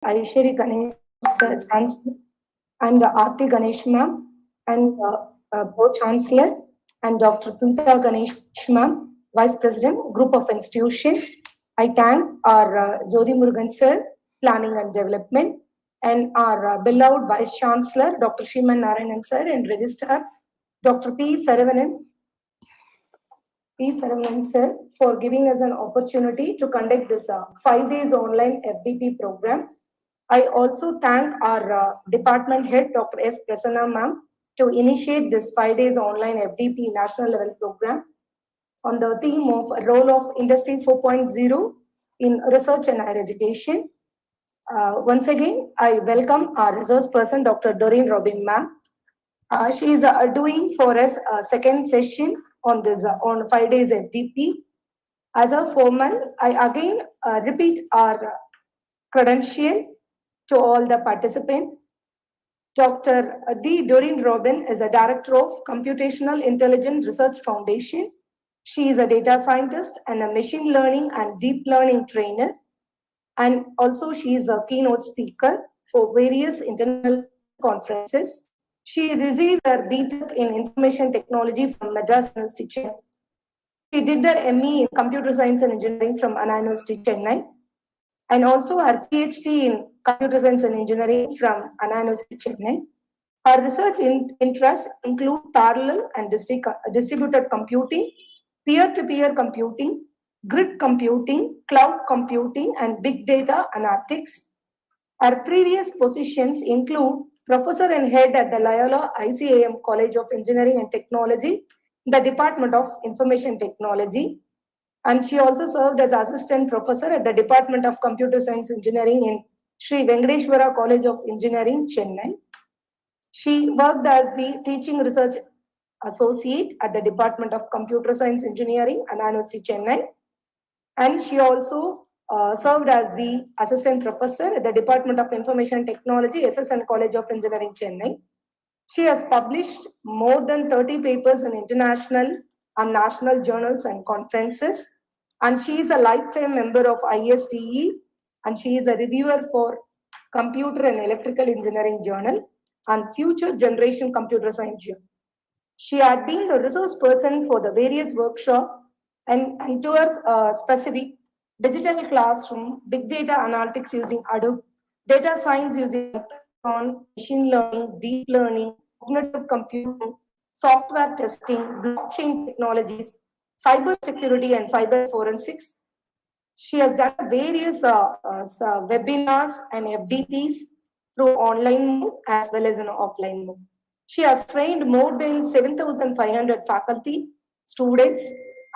Aishwari Ganesh Chancellor and Aarti Ganesh ma'am and Pro-Chancellor and Dr. Preeta Ganesh ma'am, Vice President, Group of Institution. I thank our Jyoti Murugan sir, Planning and Development, and our beloved Vice Chancellor, Dr. Shriman Narayanan sir, and Registrar, Dr. P. Saravanan sir, for giving us an opportunity to conduct this 5 days online FDP program. I also thank our department head, Dr. S. Prasanna ma'am, to initiate this 5 days online FDP national level program on the theme of role of Industry 4.0 in research and higher education. Once again, I welcome our resource person, Dr. Doreen Robin ma'am. She is doing for us a second session on this on 5 days FDP. As a foreman, I again repeat our credential to all the participants. Dr. D. Doreen Robin is a director of Computational Intelligence Research Foundation. She is a data scientist and a machine learning and deep learning trainer. And also she is a keynote speaker for various international conferences. She received her BTech in Information Technology from Madras University, Chennai. She did her ME in Computer Science and Engineering from Anna University, Chennai, and also her Ph.D. in Computer Science and Engineering from Anna University, Chennai. Her research interests include parallel and distributed computing, peer-to-peer computing, grid computing, cloud computing, and big data analytics. Her previous positions include Professor and Head at the Loyola ICAM College of Engineering and Technology, the Department of Information Technology, and she also served as Assistant Professor at the Department of Computer Science Engineering in Sri Venkateshwara College of Engineering, Chennai. She worked as the Teaching Research Associate at the Department of Computer Science Engineering, Anna University, Chennai, and she also served as the Assistant Professor at the Department of Information Technology, SSN College of Engineering, Chennai. She has published more than 30 papers in international and national journals and conferences, and she is a lifetime member of ISTE, and she is a reviewer for Computer and Electrical Engineering Journal and Future Generation Computer Science Journal. She had been the resource person for the various workshops and towards specific digital classroom, big data analytics using Hadoop, data science using Python, machine learning, deep learning, cognitive computing, software testing, blockchain technologies, cyber security, and cyber forensics. She has done various webinars and FDPs through online mode as well as in offline mode. She has trained more than 7,500 faculty, students,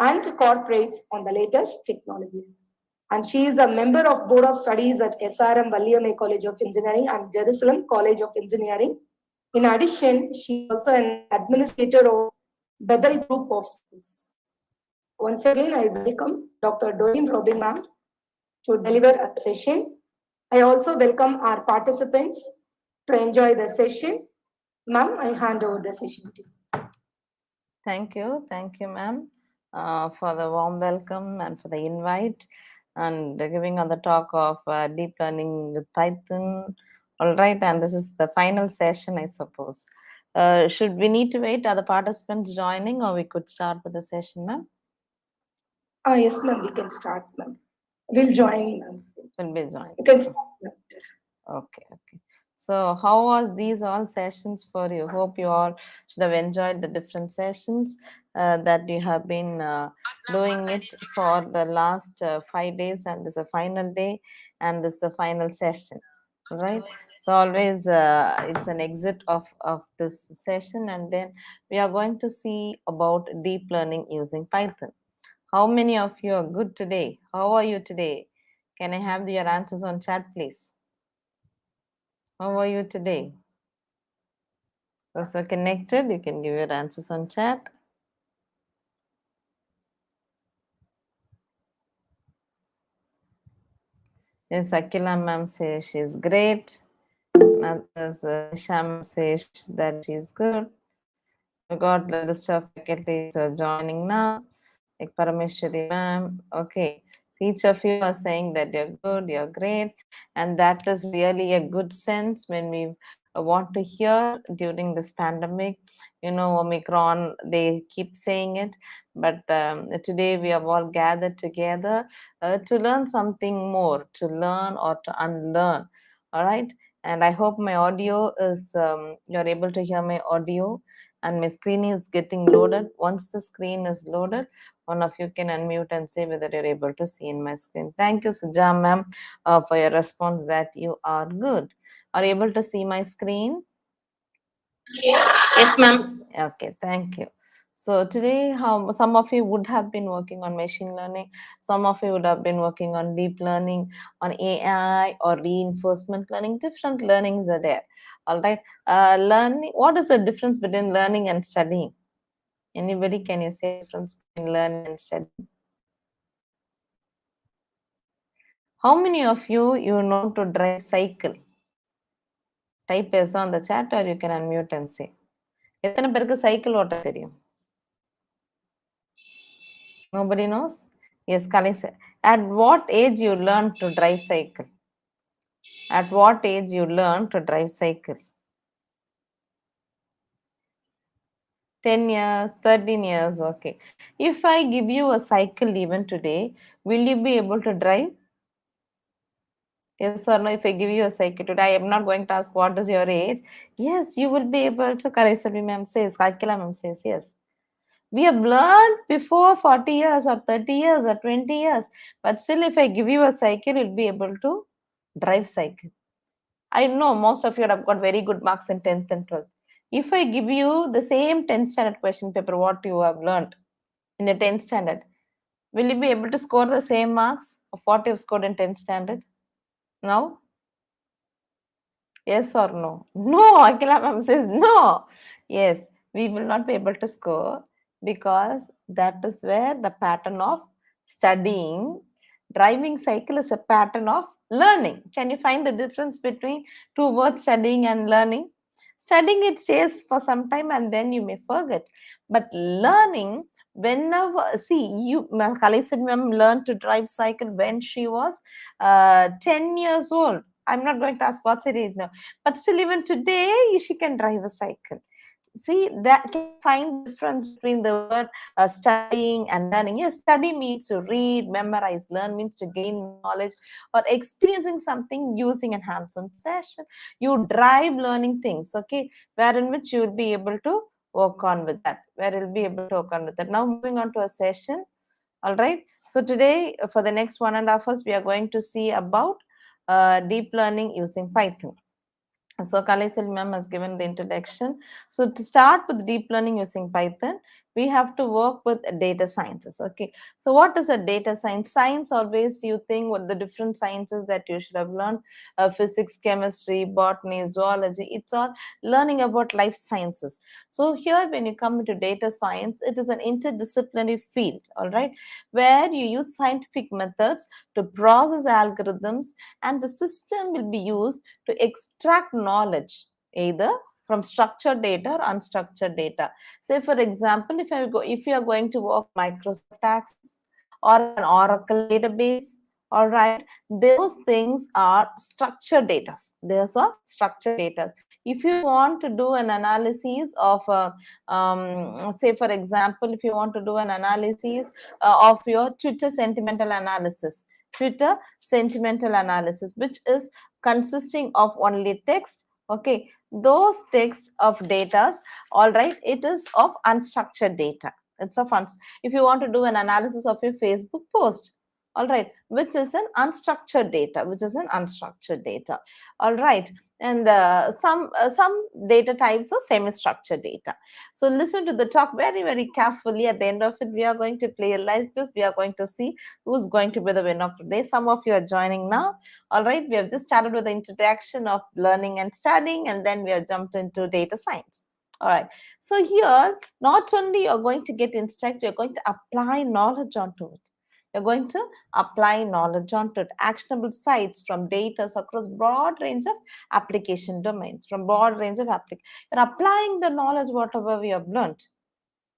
and corporates on the latest technologies. And she is a member of Board of Studies at SRM Valliyamai College of Engineering and Jerusalem College of Engineering. In addition, she is also an administrator of Bethel Group of Schools. Once again, I welcome Dr. Doreen Robin ma'am to deliver a session. I also welcome our participants to enjoy the session. Ma'am, I hand over the session to you. Thank you, ma'am, for the warm welcome and for the invite and giving on the talk of deep learning with Python. All right, and this is the final session, I suppose. Should we need to wait? Are the participants joining, or we could start with the session, ma'am? Yes, ma'am, we can start, ma'am. We'll join, ma'am. Will be joined. You can start, ma'am. Okay. So how was these all sessions for you? Hope you all should have enjoyed the different sessions that you have been doing it for the last 5 days, and this is a final day and this is the final session, right? So always it's an exit of this session, and then we are going to see about deep learning using Python. How many of you are good today? How are you today? Can I have your answers on chat, please? How are you today? Those are connected, you can give your answers on chat. Yes, Akila ma'am says she's great. Sham says that she's good. We got the list of faculty joining now, like Parameshwari ma'am. Okay, Each of you are saying that you're good, you're great, and that is really a good sense when we want to hear during this pandemic. You know, Omicron, they keep saying it, but today we have all gathered together to learn something more, to learn or to unlearn. All right. And I hope my audio is, you're able to hear my audio, and my screen is getting loaded. Once the screen is loaded, one of you can unmute and say whether you're able to see in my screen. Thank you, Suja ma'am, for your response that you are good. Are you able to see my screen? Yes, ma'am. Okay, thank you. So today, how some of you would have been working on machine learning, some of you would have been working on deep learning, on AI or reinforcement learning. Different learnings are there. All right. Learning. What is the difference between learning and studying? Anybody, can you say difference between learning and studying? How many of you know to drive cycle? Type yes on the chat or you can unmute and say. எத்தனை பேருக்கு cycle ஓட்ட தெரியும்? Nobody knows? Yes, Kali said. At what age you learn to drive cycle? At what age you learn to drive cycle? 10 years, 13 years, okay. If I give you a cycle even today, will you be able to drive? Yes or no? If I give you a cycle today, I am not going to ask what is your age. Yes, you will be able to. Karasabi ma'am says, Kakila ma'am says, yes. We have learned before 40 years or 30 years or 20 years. But still, if I give you a cycle, you'll be able to drive cycle. I know most of you have got very good marks in 10th and 12th. If I give you the same 10th standard question paper, what you have learned in the 10th standard, will you be able to score the same marks of what you've scored in 10th standard? No? Yes or no? No, Akila ma'am says no. Yes, we will not be able to score because that is where the pattern of studying, driving cycle is a pattern of learning. Can you find the difference between two words, studying and learning? Studying, it stays for some time and then you may forget. But learning, whenever, see, you, Kalisad ma'am learned to drive cycle when she was 10 years old. I'm not going to ask what's her age now, but still even today she can drive a cycle. See, that can you find the difference between the word studying and learning? Yes, study means to read, memorize, learn means to gain knowledge or experiencing something using a hands-on session. You drive learning things, okay, wherein which you will be able to work on with that, where you'll be able to work on with that. Now moving on to a session. All right. So today, for the next 1.5 hours, we are going to see about deep learning using Python. So Kalaisal ma'am has given the introduction. So to start with deep learning using Python, we have to work with data sciences. Okay. So what is a data science? Science, always you think what the different sciences that you should have learned, physics, chemistry, botany, zoology, it's all learning about life sciences. So here when you come into data science, it is an interdisciplinary field, all right, where you use scientific methods to process algorithms and the system will be used to extract knowledge either from structured data or unstructured data. Say for example, if you are going to work Microsoft Access or an Oracle database, all right, those things are structured data. Those are structured data. If you want to do an analysis of say for example, if you want to do an analysis of your Twitter sentimental analysis, which is consisting of only text, okay, those text of data, all right, it is of unstructured data. It's of if you want to do an analysis of your Facebook post, all right, which is an unstructured data, all right, and some data types are semi-structured data. So listen to the talk very, very carefully. At the end of it, we are going to play a live quiz. We are going to see who's going to be the winner of today. Some of you are joining now. All right, we have just started with the introduction of learning and studying, and then we have jumped into data science. All right, so here, not only you're going to get insights, you're going to apply knowledge onto it. You're going to apply knowledge onto it. Actionable sites from data across broad range of application domains, from broad range of application. You're applying the knowledge, whatever we have learned.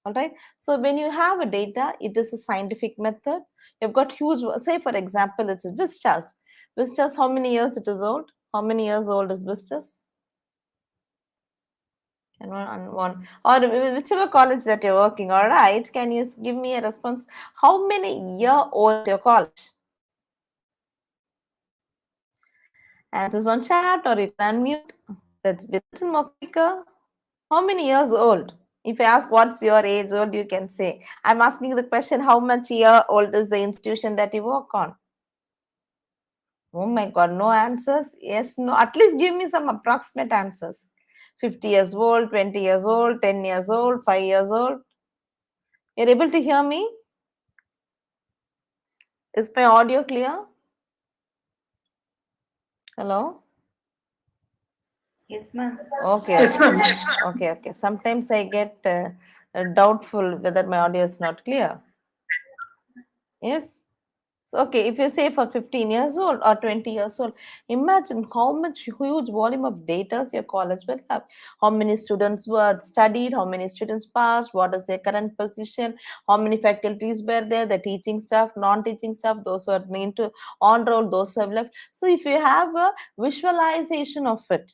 All right. So when you have a data, it is a scientific method. You've got huge, say for example, it's Vistas. Vistas, how many years it is old? How many years old is Vistas? Can one or whichever college that you're working, all right? Can you give me a response? How many year old is your college? Answers on chat or you can unmute. Let's be a little more quicker. How many years old? If I ask what's your age old, you can say. I'm asking the question, how much year old is the institution that you work on? Oh my God, no answers? Yes, no. At least give me some approximate answers. 50 years old, 20 years old, 10 years old, 5 years old. You're able to hear me? Is my audio clear? Hello? Yes, ma'am. Okay, Yes, okay. ma'am. Okay, okay. Sometimes I get doubtful whether my audio is not clear. Yes? So, okay, if you say for 15 years old or 20 years old, imagine how much huge volume of data your college will have. How many students were studied, how many students passed, what is their current position, how many faculties were there, the teaching staff, non-teaching staff, those who are meant to on roll, those who have left. So if you have a visualization of it,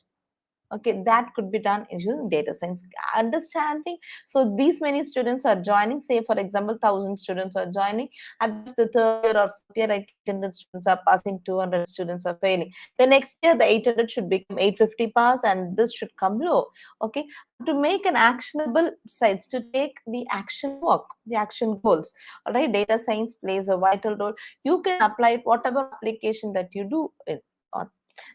okay, that could be done using data science understanding. So these many students are joining, say for example 1,000 students are joining. At the end of the third year or fourth year, like 800 students are passing, 200 students are failing. The next year the 800 should become 850 pass and this should come low. Okay, to make an actionable sites, to take the action work, the action goals, all right, data science plays a vital role. You can apply it whatever application that you do it on.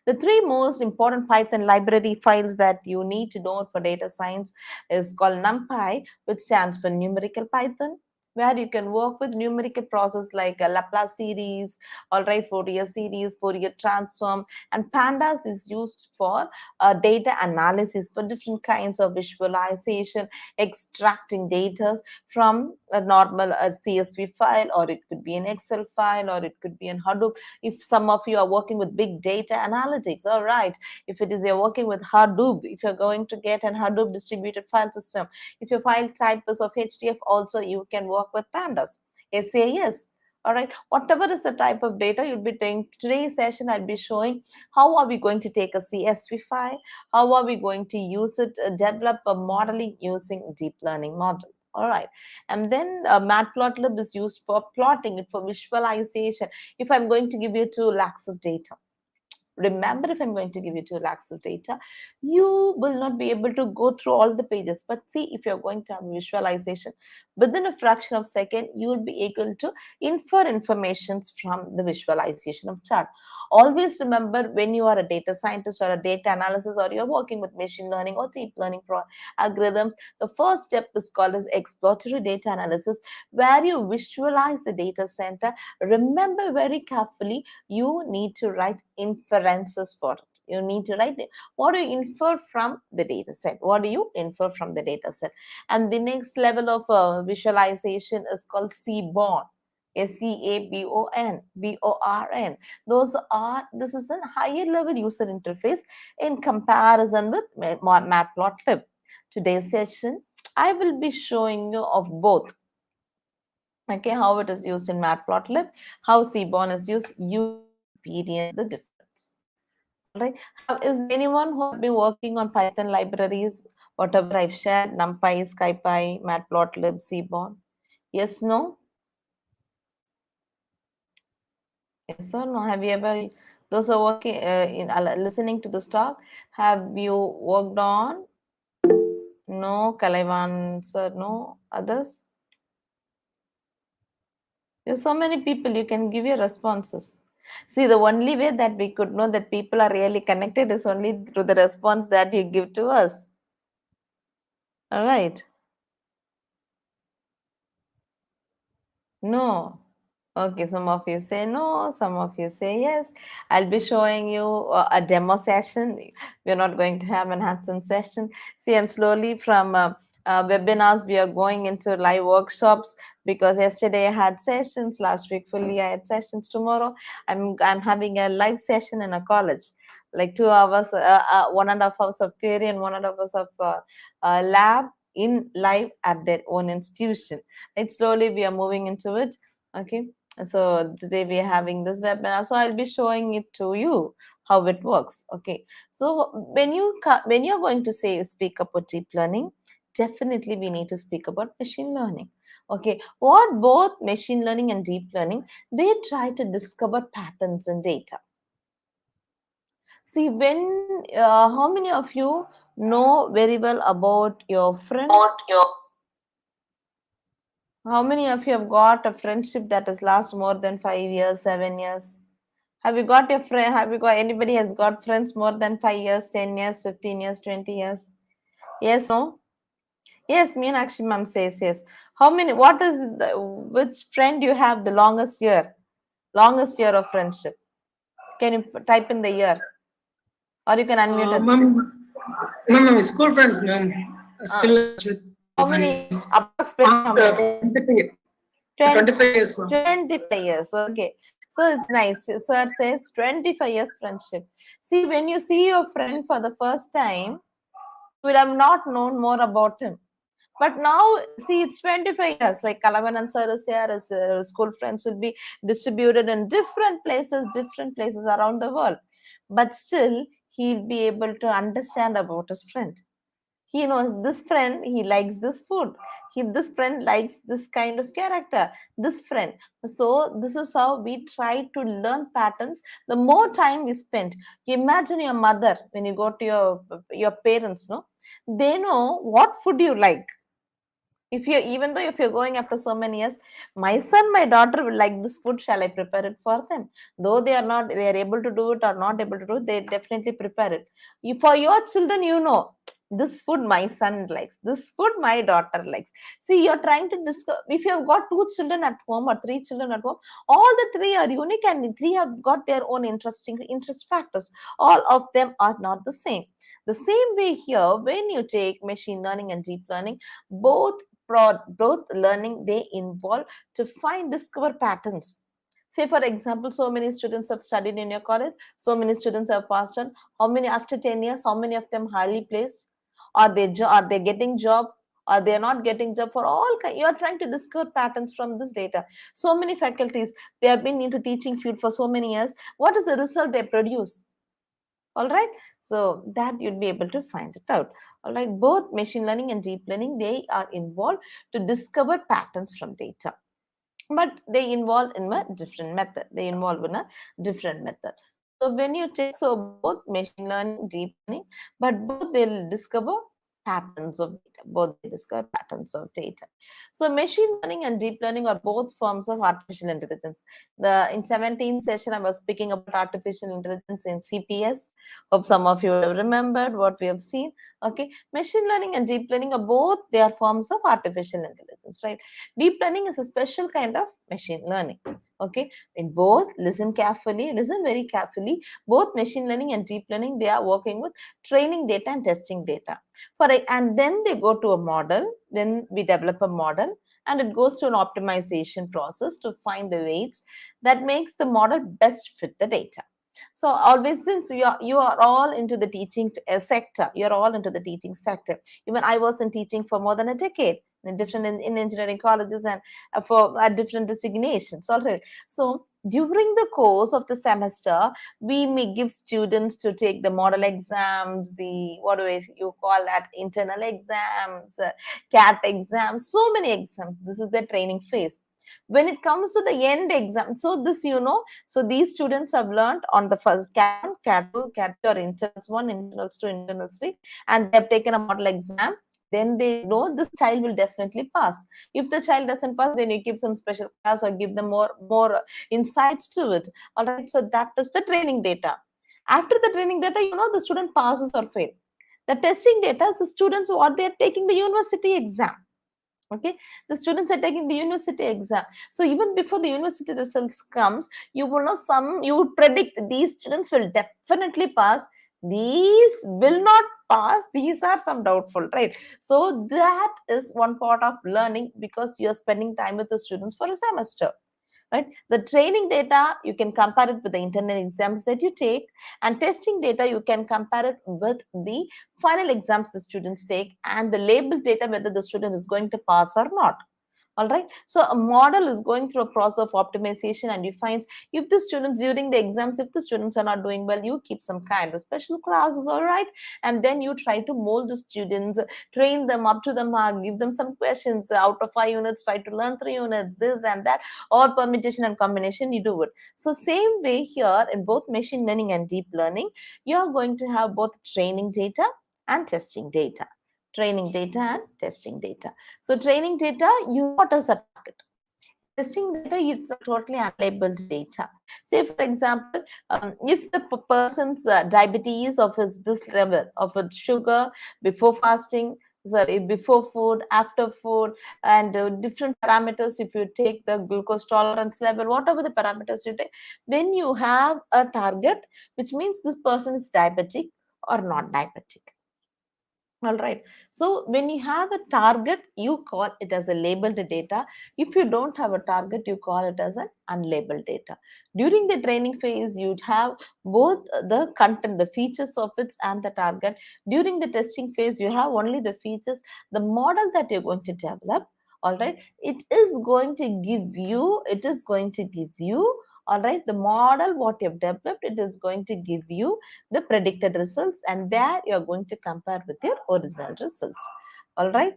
The three most important Python library files that you need to know for data science is called NumPy, which stands for numerical Python, where you can work with numerical process like a Laplace series, all right, Fourier series, Fourier transform, and Pandas is used for data analysis for different kinds of visualization, extracting data from a normal CSV file, or it could be an Excel file, or it could be in Hadoop. If some of you are working with big data analytics, all right, if it is you're working with Hadoop, if you're going to get an Hadoop distributed file system, if your file type is of HDF, also you can work with Pandas. SAS. All right, whatever is the type of data you'll be taking. Today's session I'll be showing how are we going to take a CSV file, how are we going to use it, develop a modeling using deep learning model. All right, and then Matplotlib is used for plotting it, for visualization. If I'm going to give you 2 lakhs of data, remember, if I'm going to give you 2 lakhs of data, you will not be able to go through all the pages. But see, if you're going to have visualization, within a fraction of a second, you will be able to infer informations from the visualization of chart. Always remember, when you are a data scientist or a data analysis, or you're working with machine learning or deep learning algorithms, the first step is called as exploratory data analysis, where you visualize the data center. Remember very carefully, you need to write inferences for it. You need to write it. What do you infer from the data set? What do you infer from the data set? And the next level of visualization is called Seaborn. Seaborn. This is a higher level user interface in comparison with Matplotlib. Today's session, I will be showing you of both. Okay, how it is used in Matplotlib, how Seaborn is used. You will experience the difference. All right. Is there anyone who have been working on Python libraries, whatever I've shared, NumPy, SciPy, Matplotlib, Seaborn? Yes, no? Yes or no? Have you ever, those who are working listening to this talk, have you worked on? No, Kalaivan sir, no. Others? There's so many people, you can give your responses. See, the only way that we could know that people are really connected is only through the response that you give to us. All right. No. Okay, some of you say no, some of you say yes. I'll be showing you a demo session. We're not going to have an hands-on session. See, and slowly from webinars, we are going into live workshops, because yesterday I had sessions, last week fully I had sessions. Tomorrow I'm having a live session in a college, like 2 hours, 1.5 hours of theory and 1.5 hours of lab. in live at their own institution. Right? Slowly we are moving into it. Okay. So today we are having this webinar. So I'll be showing it to you how it works. Okay. So when you're going to speak about deep learning, definitely we need to speak about machine learning. Okay. What both machine learning and deep learning, they try to discover patterns in data. See, how many of you know very well about your friend? How many of you have got a friendship that has lasted more than 5 years, 7 years? Have you got a friend? Have you got anybody has got friends more than 5 years, 10 years, 15 years, 20 years? Yes, no? Yes, me and Akshi ma'am says yes. How many? Which friend you have the longest year? Longest year of friendship? Can you type in the year? Or you can unmute and speak. Ma'am, school friends, ma'am. Uh, Still in touch with how my many? Approximately how many? 25 years, ma'am. 25 years. Okay. So it's nice. Sir says 25 years friendship. See, when you see your friend for the first time, you would have not known more about him. But now, see, it's 25 years. Like Kalavan and Sir is here, his school friends will be distributed in different places around the world. But still, he'll be able to understand about his friend. He knows this friend, he likes this food. This friend likes this kind of character, this friend. So this is how we try to learn patterns. The more time we spend, you imagine your mother, when you go to your parents, no, they know what food you like. Even though if you're going after so many years, my son, my daughter will like this food, shall I prepare it for them? Though they are able to do it or not able to do it, they definitely prepare it. For your children, this food my son likes, this food my daughter likes. See, you're trying to discover. If you have got 2 children at home or 3 children at home, all the three are unique and three have got their own interest factors. All of them are not the same. The same way here, when you take machine learning and deep learning, both learning, they involve to discover patterns. Say, for example, so many students have studied in your college, so many students have passed on. How many after 10 years, how many of them highly placed? Are they getting job? Or they are not getting job? For all you are trying to discover patterns from this data. So many faculties, they have been into teaching field for so many years. What is the result they produce? All right, so that you'd be able to find it out. All right, both machine learning and deep learning, they are involved to discover patterns from data, but they involve in a different method. So when you take, so both machine learning, deep learning, but both they'll discover patterns of data. So machine learning and deep learning are both forms of artificial intelligence. In 17th session, I was speaking about artificial intelligence in CPS. Hope some of you have remembered what we have seen. Okay, machine learning and deep learning are both, they are forms of artificial intelligence, right? Deep learning is a special kind of machine learning. Okay, in both, listen very carefully. Both machine learning and deep learning, they are working with training data and testing data. And then they go to a model. Then we develop a model, and it goes to an optimization process to find the weights that makes the model best fit the data. So always, since you are all into the teaching sector, you're all into the teaching sector. Even I was in teaching for more than a decade in engineering colleges and for different designations. All right. So during the course of the semester, we may give students to take the model exams, you call that, internal exams, CAT exams, so many exams. This is the training phase. When it comes to the end exam, so these students have learned on the first CAT 1, CAT 2, CAT 3, or internals 1, internals 2, internals 3, and they have taken a model exam. Then they know this child will definitely pass. If the child doesn't pass, then you give some special class or give them more insights to it. All right, so that is the training data. After the training data, the student passes or fail. The testing data is the students what they are taking the university exam. Okay, the students are taking the university exam. So even before the university results comes, you will know you would predict these students will definitely pass, these will not pass, these are some doubtful, right? So that is one part of learning, because you're spending time with the students for a semester. right? The training data, you can compare it with the internal exams that you take, and testing data, you can compare it with the final exams the students take, and the label data, whether the student is going to pass or not. All right. So a model is going through a process of optimization, and you find if the students during the exams, if the students are not doing well, you keep some kind of special classes, all right, and then you try to mold the students, train them up to the mark, give them some questions out of 5 units, try to learn 3 units, this and that, or permutation and combination, you do it. So same way here in both machine learning and deep learning, you are going to have both training data and testing data. Training data and testing data. So training data, you know what is a target. Testing data, it's a totally unlabeled data. Say, for example, if the person's diabetes of his this level of its sugar before fasting, sorry, before food, after food, and different parameters, if you take the glucose tolerance level, whatever the parameters you take, then you have a target, which means this person is diabetic or not diabetic. All right. So when you have a target, you call it as a labeled data. If you don't have a target, you call it as an unlabeled data. During the training phase, you'd have both the content, the features of it and the target. During the testing phase, you have only the features, the model that you're going to develop. All right. It is going to give you, all right, the model what you've developed, it is going to give you the predicted results, and there you are going to compare with your original results. All right.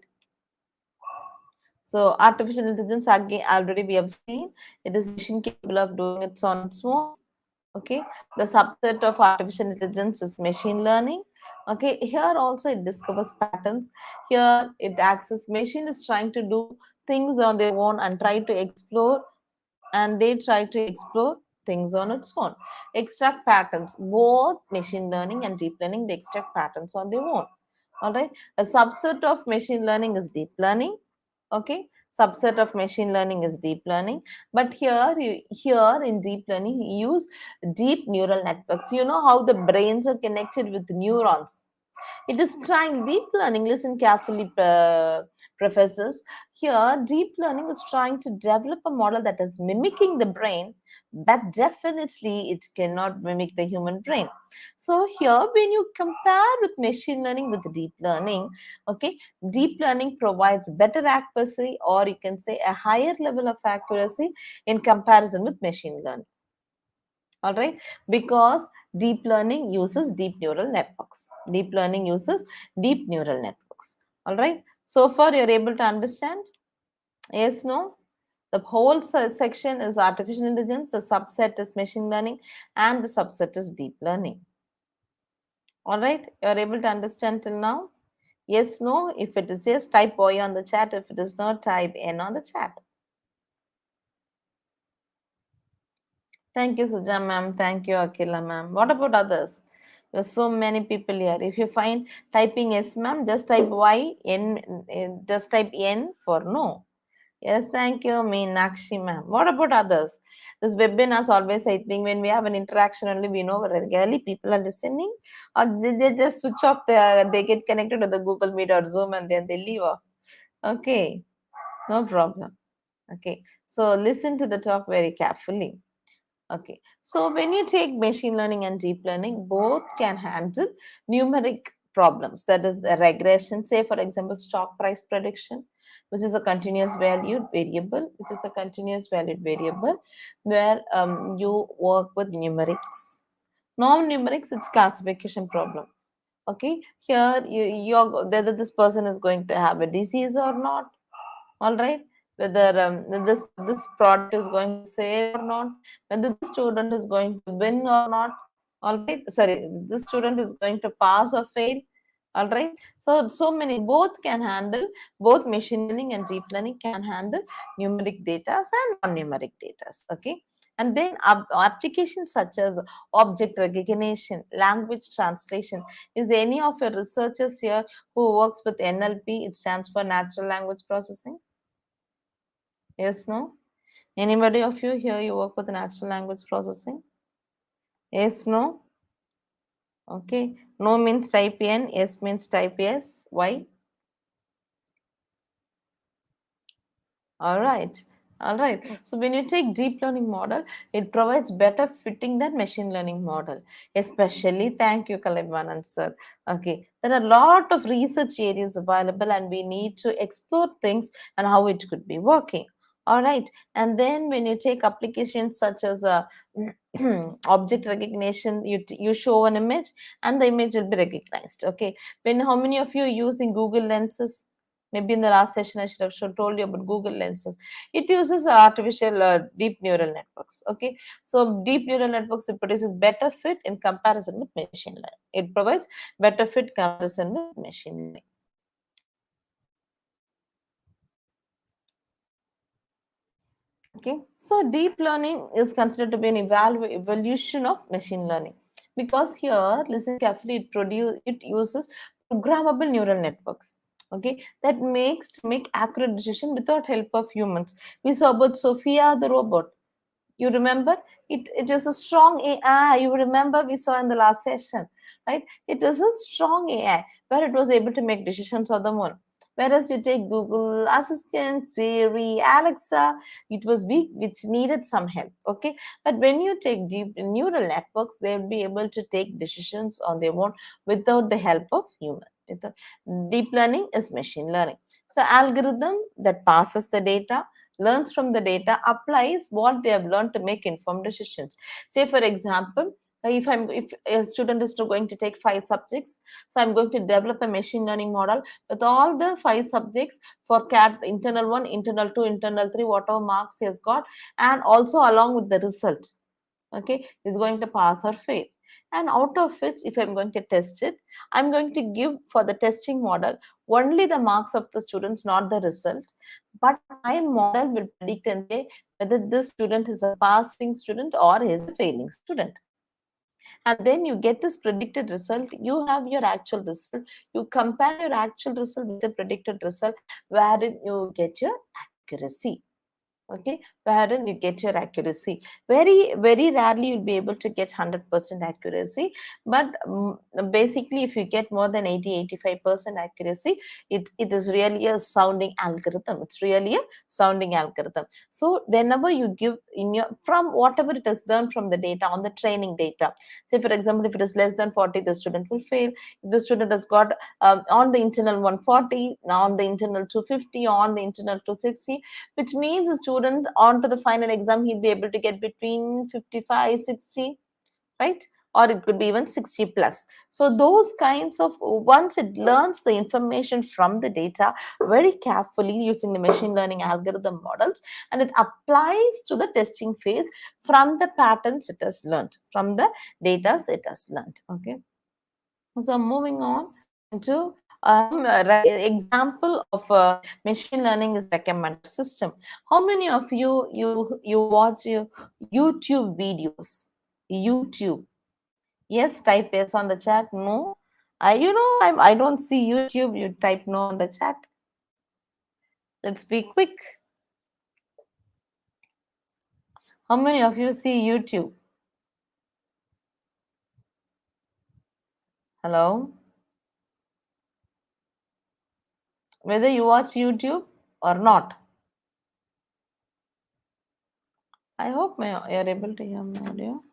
So artificial intelligence, again, already we have seen it is machine capable of doing it on its own. Okay, the subset of artificial intelligence is machine learning. Okay, here also it discovers patterns. Here it acts as machine is trying to do things on their own and try to explore, and they try to explore things on its own, extract patterns. Both machine learning and deep learning, they extract patterns on their own. All right, a subset of machine learning is deep learning. Okay, subset of machine learning is deep learning, but here in deep learning you use deep neural networks. You know how the brains are connected with neurons. It is trying deep learning. Listen carefully, professors. Here, deep learning is trying to develop a model that is mimicking the brain, but definitely it cannot mimic the human brain. So here, when you compare with machine learning with deep learning, okay, deep learning provides better accuracy, or you can say a higher level of accuracy in comparison with machine learning. All right, because deep learning uses deep neural networks. Deep learning uses deep neural networks. All right, so far you're able to understand? Yes, no? The whole section is artificial intelligence, the subset is machine learning, and the subset is deep learning. All right, you're able to understand till now? Yes, no? If it is yes, type Y on the chat. If it is not, type N on the chat. Thank you, Suja ma'am. Thank you, Akila ma'am. What about others? There's so many people here. If you find typing yes, ma'am, just type Y, N, just type N for no. Yes, thank you, Meenakshi ma'am. What about others? This webinar is always, I think, when we have an interaction only, we know really people are listening, or they just switch off, they get connected to the Google Meet or Zoom and then they leave off. Okay, no problem. Okay, so listen to the talk very carefully. Okay, so when you take machine learning and deep learning, both can handle numeric problems. That is the regression, say for example, stock price prediction, which is a continuous valued variable, where you work with numerics. Non-numerics, it's classification problem. Okay, here you're whether this person is going to have a disease or not. All right, whether this product is going to sell or not, whether the student is going to win or not. All right, sorry, this student is going to pass or fail. All right, so many, both can handle, both machine learning and deep learning can handle numeric data and non-numeric data. Okay, and then applications such as object recognition, language translation. Is any of your researchers here who works with NLP? It stands for natural language processing. Yes, no? Anybody of you here, you work with natural language processing? Yes, no? Okay. No means type N, yes means type yes. Why? All right. All right. So when you take deep learning model, it provides better fitting than machine learning model. Especially, thank you, Kalibanan sir. Okay, there are a lot of research areas available, and we need to explore things and how it could be working. All right. And then when you take applications such as object recognition, you show an image and the image will be recognized. Okay. When how many of you are using Google lenses? Maybe in the last session I should have told you about Google lenses. It uses artificial deep neural networks. Okay, so deep neural networks, it produces better fit in comparison with machine learning. It provides better fit comparison with machine learning. Okay, so deep learning is considered to be an evolution of machine learning, because here, listen carefully, it uses programmable neural networks. Okay, that makes to make accurate decision without help of humans. We saw about Sophia the robot. You remember, it is a strong AI. You remember we saw in the last session, right? It is a strong AI where it was able to make decisions on the own. Whereas you take Google Assistant, Siri, Alexa, it was weak, which needed some help. Okay, but when you take deep neural networks, they'll be able to take decisions on their own without the help of human. Deep learning is machine learning. So algorithm that passes the data, learns from the data, applies what they have learned to make informed decisions. Say, for example, if a student is going to take 5 subjects, so I'm going to develop a machine learning model with all the 5 subjects for CAT internal 1, internal 2, internal 3, whatever marks he has got, and also along with the result. Okay, is going to pass or fail. And out of which, if I'm going to test it, I'm going to give for the testing model only the marks of the students, not the result. But my model will predict and say whether this student is a passing student or is a failing student. And then you get this predicted result. You have your actual result. You compare your actual result with the predicted result, wherein you get your accuracy. Okay, wherein you get your accuracy. Very rarely you'll be able to get 100% accuracy, but basically if you get more than 80-85% accuracy, it is really a sounding algorithm. It's really a sounding algorithm. So whenever you give in your, from whatever it has learned from the data, on the training data, say for example, if it is less than 40, the student will fail. If the student has got on the internal 140, on the internal 250, on the internal 260, which means the student on to the final exam, he'll be able to get between 55, 60, right? Or it could be even 60 plus. So those kinds of, once it learns the information from the data very carefully using the machine learning algorithm models, and it applies to the testing phase from the patterns it has learned, from the data it has learned. Okay. So moving on to example of machine learning is recommender system. How many of you watch YouTube videos? YouTube. Yes, type yes on the chat. No, I don't see YouTube. You type no on the chat. Let's be quick. How many of you see YouTube? Hello. Whether you watch YouTube or not. I hope you're able to hear my audio.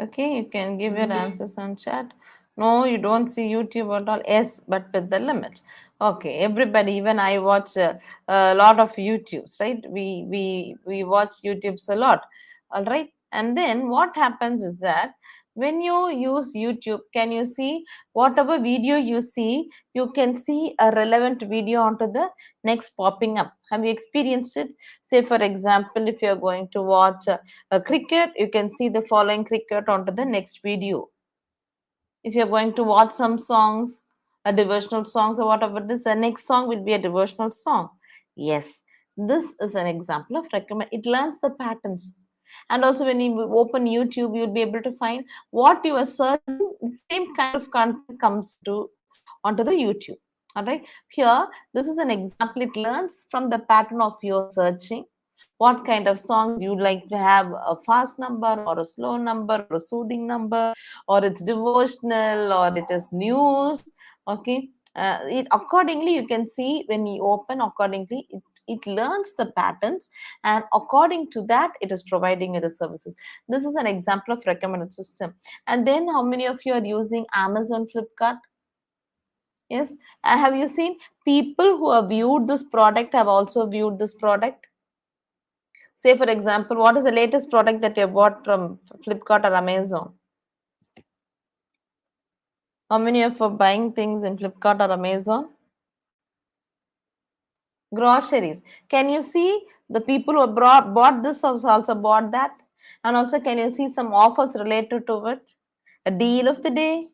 Okay, you can give your answers on chat. No, you don't see YouTube at all. Yes, but with the limit. Okay, everybody, even I watch a lot of YouTubes, right? We watch YouTubes a lot. All right. And then what happens is that when you use YouTube, can you see whatever video you see, you can see a relevant video onto the next popping up. Have you experienced it? Say, for example, if you're going to watch a cricket, you can see the following cricket onto the next video. If you're going to watch some songs, a devotional songs or whatever it is, the next song will be a devotional song. Yes, this is an example of recommend. It learns the patterns. And also when you open YouTube, you'll be able to find what you are searching, the same kind of content comes to onto the YouTube. All right. Here, this is an example. It learns from the pattern of your searching. What kind of songs you like to have, a fast number or a slow number or a soothing number, or it's devotional or it is news. Okay. It accordingly you can see when you open accordingly it learns the patterns, and according to that it is providing you the services. This is an example of recommended system. And then how many of you are using Amazon, Flipkart? Yes. Have you seen people who have viewed this product have also viewed this product? Say, for example, what is the latest product that you bought from Flipkart or Amazon? How many of you are buying things in Flipkart or Amazon? Groceries. Can you see the people who bought this also bought that? And also, can you see some offers related to it? A deal of the day?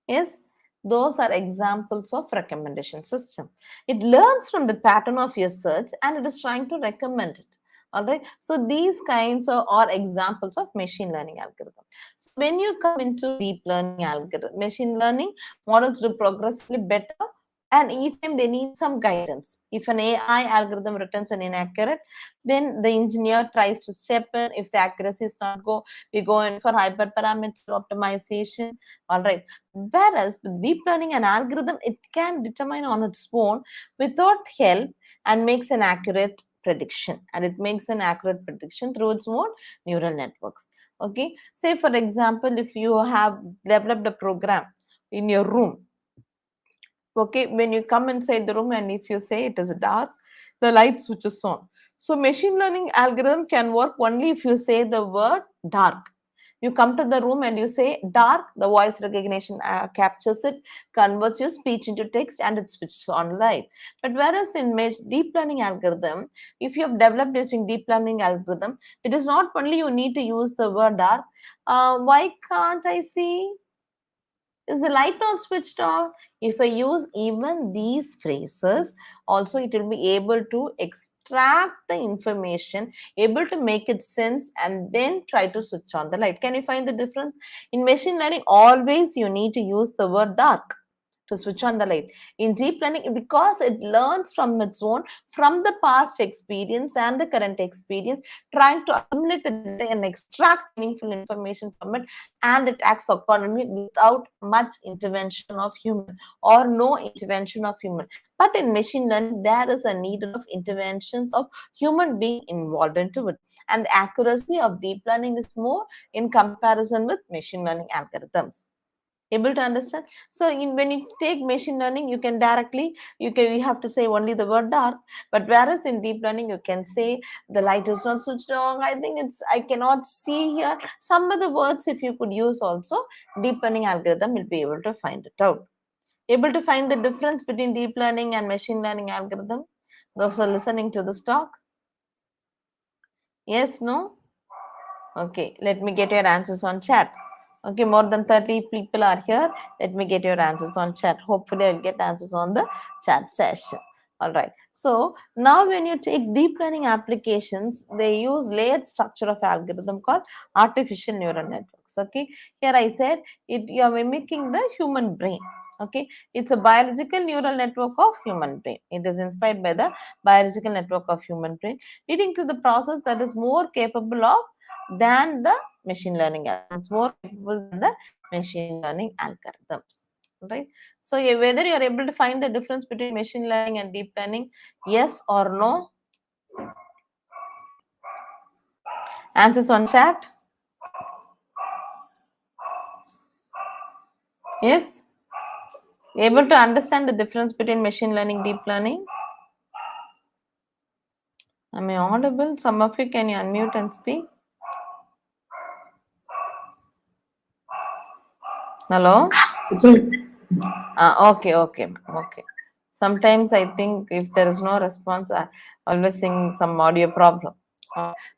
Yes, those are examples of recommendation system. It learns from the pattern of your search and it is trying to recommend it. All right. So these kinds are examples of machine learning algorithm. So when you come into deep learning algorithm, machine learning models do progressively better, and each time they need some guidance. If an AI algorithm returns an inaccurate, then the engineer tries to step in. If the accuracy is not go, we go in for hyperparameter optimization. All right. Whereas with deep learning, an algorithm, it can determine on its own without help and makes an accurate prediction. And it makes an accurate prediction through its own neural networks. Okay. Say, for example, if you have developed a program in your room, okay, when you come inside the room and if you say it is dark, the light switches on. So machine learning algorithm can work only if you say the word dark. You come to the room and you say dark, the voice recognition captures it, converts your speech into text, and it switches on light. But whereas in deep learning algorithm, if you have developed using deep learning algorithm, it is not only you need to use the word dark. Why can't I see? Is the light not switched off? If I use even these phrases, also it will be able to extract the information, able to make it sense, and then try to switch on the light. Can you find the difference? In machine learning, always you need to use the word dark to switch on the light. In deep learning, because it learns from its own, from the past experience and the current experience, trying to assimilate the data and extract meaningful information from it, and it acts accordingly without much intervention of human or no intervention of human. But in machine learning, there is a need of interventions of human being involved into it, and the accuracy of deep learning is more in comparison with machine learning algorithms. Able to understand? So when you take machine learning, you can directly you have to say only the word dark, but whereas in deep learning you can say the light is not switched on. I think I cannot see here. Some of the words if you could use also, deep learning algorithm will be able to find it out. Able to find the difference between deep learning and machine learning algorithm? Those are listening to this talk? Yes, no? Okay, let me get your answers on chat. Okay, more than 30 people are here. Let me get your answers on chat. Hopefully, I'll get answers on the chat session. All right. So now when you take deep learning applications, they use layered structure of algorithm called artificial neural networks. Okay. Here I said you are mimicking the human brain. Okay. It's a biological neural network of human brain. It is inspired by the biological network of human brain, leading to the process that is more capable of than the machine learning algorithms, more capable than the machine learning algorithms. Right. So whether you are able to find the difference between machine learning and deep learning, yes or no? Answers on chat. Yes. Able to understand the difference between machine learning, deep learning? Am I audible? Some of you, can you unmute and speak? Hello? Okay. Sometimes I think if there is no response, I always seeing some audio problem.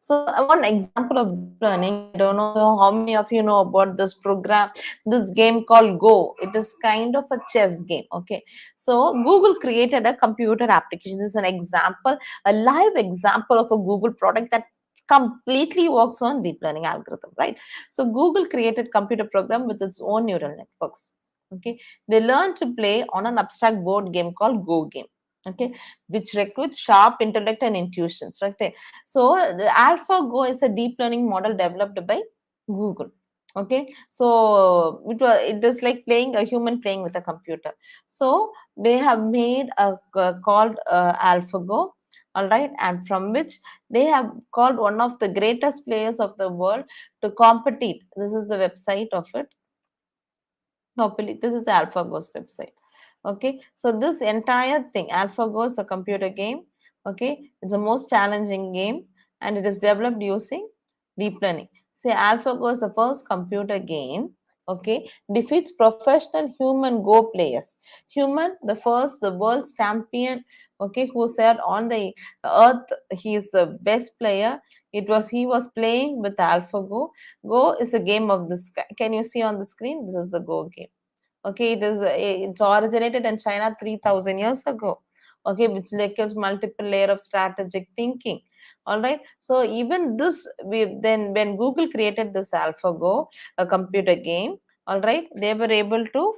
So one example of deep learning, I don't know how many of you know about this program, this game called Go. It is kind of a chess game. Okay. So Google created a computer application. This is an example, a live example of a Google product that completely works on deep learning algorithm, right? So Google created computer program with its own neural networks. Okay, they learn to play on an abstract board game called Go game. Okay, which requires sharp intellect and intuitions. Right. So the AlphaGo is a deep learning model developed by Google. Okay, so it is like playing a human playing with a computer. So they have made a called AlphaGo. All right, and from which they have called one of the greatest players of the world to compete. This is the website of it. This is the AlphaGo's website. Okay, so this entire thing, AlphaGo is a computer game. Okay, it's the most challenging game, and it is developed using deep learning. Say AlphaGo is the first computer game. Okay, defeats professional human Go players. Human, the world's champion. Okay, who said on the earth he is the best player. He was playing with AlphaGo. Go is a game of this. Can you see on the screen? This is the Go game. Okay, it's originated in China 3,000 years ago. Okay, which requires multiple layer of strategic thinking. All right, so even this, then when Google created this AlphaGo, a computer game, all right, they were able to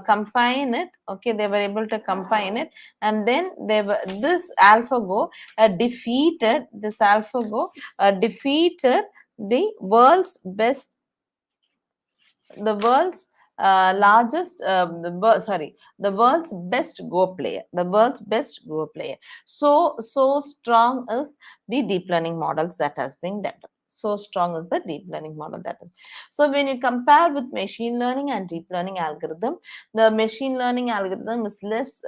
combine it. Okay, they were able to combine it, and then this AlphaGo defeated the world's best, the world's largest the world's best Go player, so strong is the deep learning models that has been developed. So strong is the deep learning model that is. So when you compare with machine learning and deep learning algorithm, the machine learning algorithm is less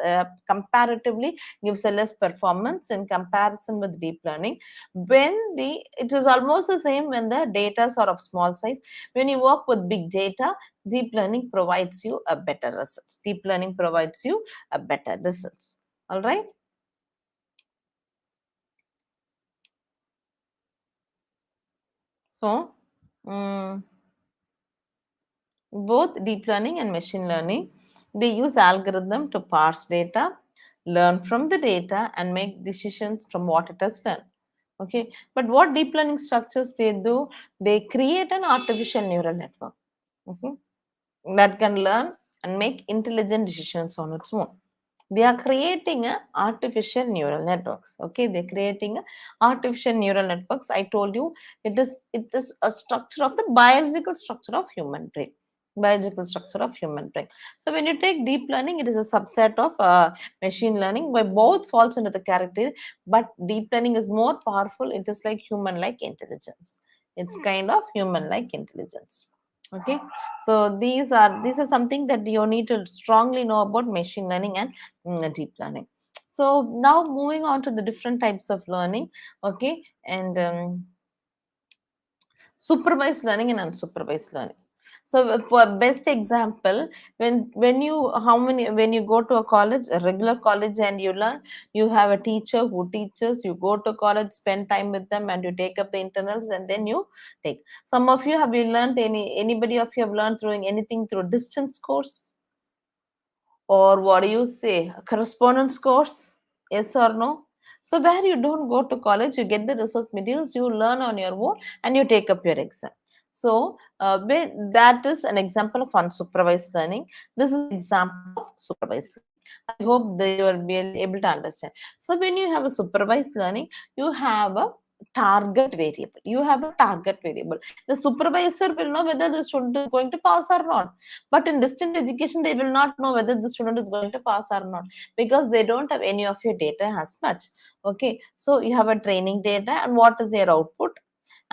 comparatively gives a less performance in comparison with deep learning. It is almost the same when the data are of small size. When you work with big data, deep learning provides you a better results. All right. So, both deep learning and machine learning, they use algorithm to parse data, learn from the data, and make decisions from what it has learned. Okay, but what deep learning structures they do? They create an artificial neural network. Okay, that can learn and make intelligent decisions on its own. They are creating a artificial neural networks. Okay, they're creating a artificial neural networks. I told you it is a structure of the biological structure of human brain. So when you take deep learning, it is a subset of machine learning, where both falls into the category, but deep learning is more powerful. It is like human like intelligence. It's kind of human like intelligence. Okay, so these are something that you need to strongly know about machine learning and deep learning. So now moving on to the different types of learning. Okay, and supervised learning and unsupervised learning. So for best example, when you go to a college, a regular college, and you learn, you have a teacher who teaches, you go to college, spend time with them, and you take up the internals, and then you take. Some of you have learned anybody of you have learned through anything through distance course, or what do you say, correspondence course? Yes or no? So where you don't go to college, you get the resource materials, you learn on your own, and you take up your exam. So that is an example of unsupervised learning. This is example of supervised learning. I hope that you will be able to understand. So when you have a supervised learning, you have a target variable. The supervisor will know whether the student is going to pass or not. But in distant education, they will not know whether the student is going to pass or not, because they don't have any of your data as much. Okay, so you have a training data, and what is your output?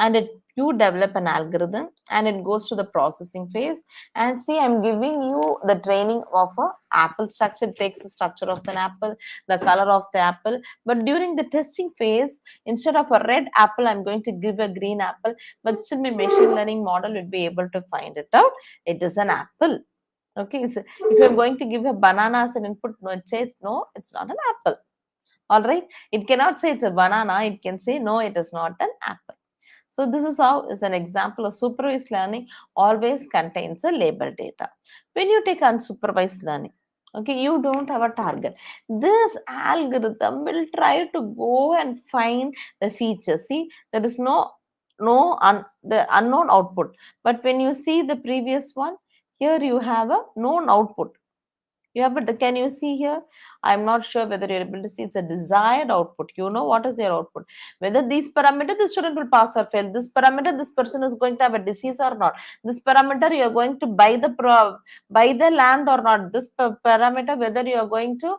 And you develop an algorithm, and it goes to the processing phase. And see, I'm giving you the training of a apple structure. It takes the structure of an apple, the color of the apple. But during the testing phase, instead of a red apple, I'm going to give a green apple. But still, my machine learning model will be able to find it out. It is an apple. Okay, so if I'm going to give a banana as an input, no, it says no, it's not an apple. All right, it cannot say it's a banana. It can say no, it is not an apple. So this is an example of supervised learning always contains a label data. When you take unsupervised learning, okay, you don't have a target. This algorithm will try to go and find the features. See, there is the unknown output. But when you see the previous one, Here you have a known output. Yeah, but can you see here? I'm not sure whether you're able to see. It's a desired output. You know what is your output. Whether these parameter, the student will pass or fail. This parameter, this person is going to have a disease or not. This parameter, you are going to buy the land or not. This parameter, whether you are going to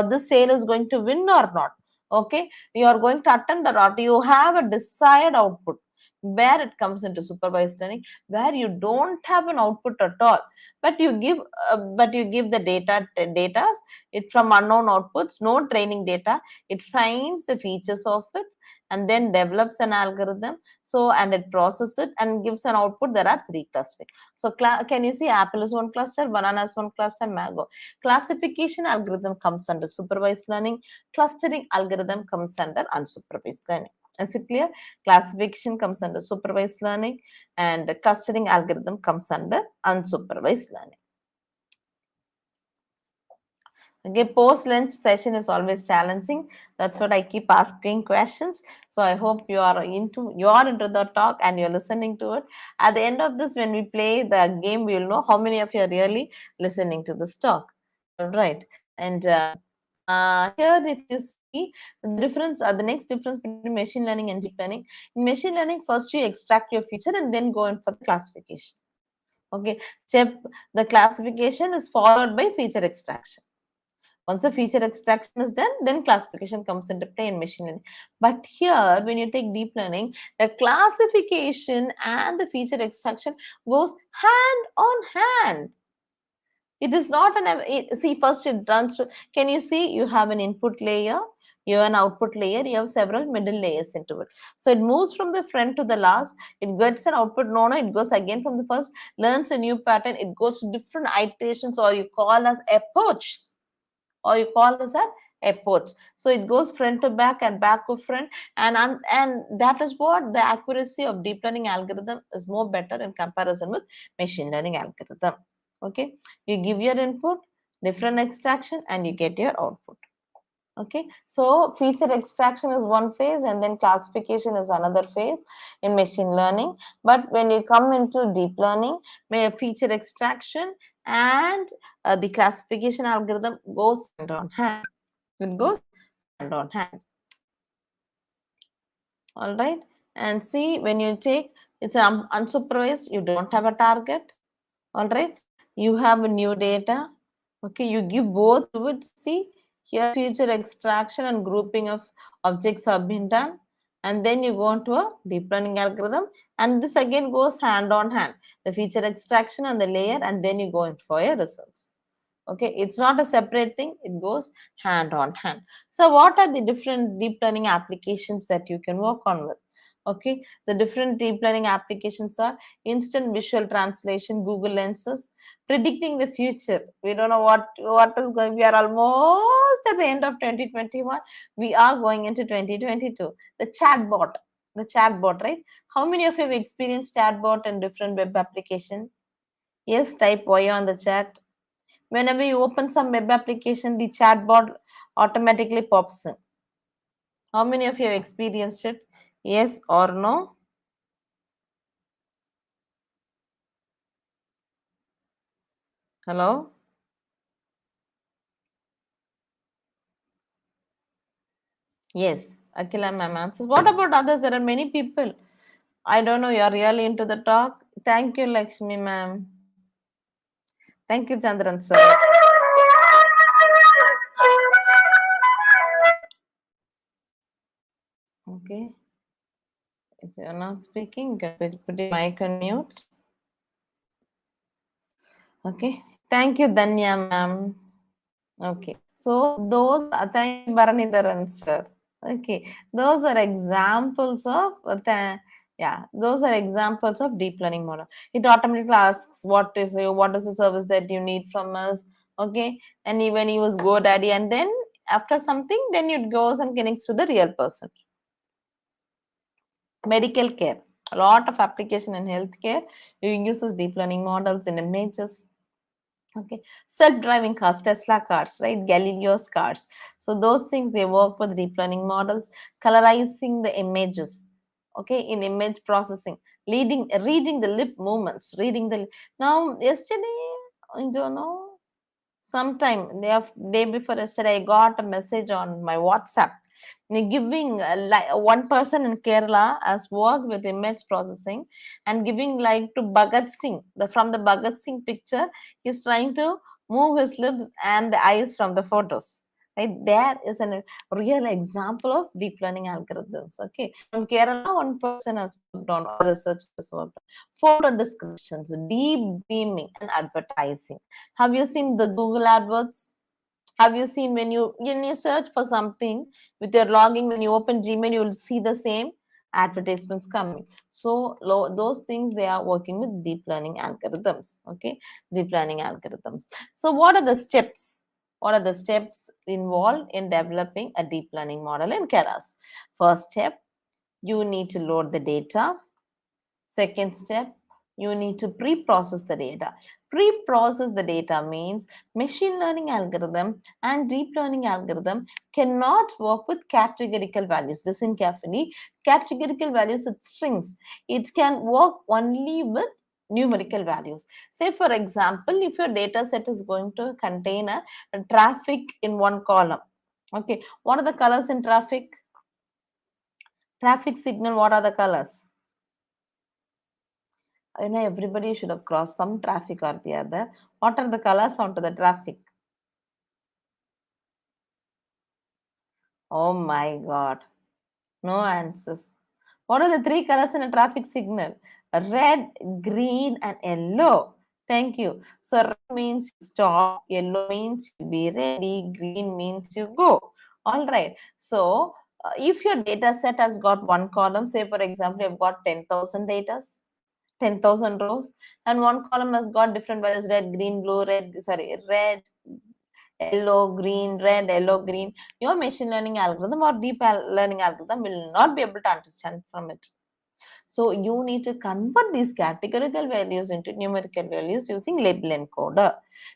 this sale is going to win or not. Okay, you are going to attend or not. You have a desired output. Where it comes into supervised learning, where you don't have an output at all, but you give the data it from unknown outputs, no training data. It finds the features of it and then develops an algorithm, so and it processes it and gives an output. There are 3 clustering. So can you see apple is one cluster, banana is one cluster, mango. Classification algorithm comes under supervised learning, clustering algorithm comes under unsupervised learning. Is it clear? Classification comes under supervised learning and the clustering algorithm comes under unsupervised learning. Okay, post-lunch session is always challenging. That's what I keep asking questions. So I hope you are into the talk and you're listening to it. At the end of this, when we play the game, we'll know how many of you are really listening to this talk. All right. And here, if you see the difference, the next difference between machine learning and deep learning. In machine learning, first you extract your feature and then go in for the classification. Okay, the classification is followed by feature extraction. Once the feature extraction is done, then classification comes into play in machine learning. But here, when you take deep learning, the classification and the feature extraction goes hand on hand. It is not see, first it runs to, can you see you have an input layer, you have an output layer, you have several middle layers into it. So it moves from the front to the last, it gets an output, no, it goes again from the first, learns a new pattern, it goes to different iterations, or you call as epochs, or you call this as epochs. So it goes front to back and back to front, and that is what the accuracy of deep learning algorithm is more better in comparison with machine learning algorithm. Okay, you give your input, different extraction, and you get your output. Okay, so feature extraction is one phase and then classification is another phase in machine learning. But when you come into deep learning, feature extraction and the classification algorithm goes hand on hand. It goes hand on hand. All right, and see, when you take, it's unsupervised, you don't have a target. All right, you have a new data. Okay, you give both to it. See, here feature extraction and grouping of objects have been done, and then you go into a deep learning algorithm, and this again goes hand on hand, the feature extraction and the layer, and then you go in for your results. Okay, it's not a separate thing, it goes hand on hand. So what are the different deep learning applications that you can work on with? Okay, the different deep learning applications are instant visual translation, Google lenses, predicting the future. We don't know what is going. We are almost at the end of 2021. We are going into 2022. The chatbot, right? How many of you have experienced chatbot in different web application? Yes, type Y on the chat. Whenever you open some web application, the chatbot automatically pops in. How many of you have experienced it? Yes or no? Hello? Yes, Akila ma'am answers. What about others? There are many people. I don't know, you are really into the talk. Thank you, Lakshmi ma'am. Thank you, Chandran sir. Okay. If you are not speaking, you can put your mic on mute. Okay. Thank you, Danya ma'am. Okay. So those, thank you, Bharanidharan sir. Okay. Those are examples of those are examples of deep learning model. It automatically asks what is the service that you need from us. Okay. And even you use GoDaddy, and then after something, then it goes and connects to the real person. Medical care, a lot of application in healthcare. You uses deep learning models in images. Okay, self-driving cars, Tesla cars, right? Galileo's cars. So those things, they work with deep learning models, colorizing the images. Okay, in image processing, reading the lip movements, now yesterday I don't know. Sometime day before yesterday, I got a message on my WhatsApp giving like one person in Kerala has worked with image processing and giving like to Bhagat Singh. From the Bhagat Singh picture, he's trying to move his lips and the eyes from the photos. Right, there is a real example of deep learning algorithms. Okay, from Kerala, one person has worked on, or researcher has worked on photo descriptions, deep theming, and advertising. Have you seen the Google AdWords? Have you seen when you search for something with your login, when you open Gmail, you will see the same advertisements coming. So those things, they are working with deep learning algorithms. Okay, deep learning algorithms. So what are the steps? What are the steps involved in developing a deep learning model in Keras? First step, you need to load the data. Second step, you need to pre-process the data. Pre-process the data means machine learning algorithm and deep learning algorithm cannot work with categorical values. Listen carefully. Categorical values, it's strings. It can work only with numerical values. Say for example, if your data set is going to contain a traffic in one column. Okay, what are the colors in traffic? Traffic signal, what are the colors? Everybody should have crossed some traffic or the other. What are the colors onto the traffic? Oh my God. No answers. What are the three colors in a traffic signal? Red, green, and yellow. Thank you. So red means you stop, yellow means you be ready, green means you go. All right. So if your data set has got one column, say for example, you've got 10,000 datas, 10,000 rows, and one column has got different values: red, green, blue, red, yellow, green, red, yellow, green. Your machine learning algorithm or deep learning algorithm will not be able to understand from it. So you need to convert these categorical values into numerical values using label encoder.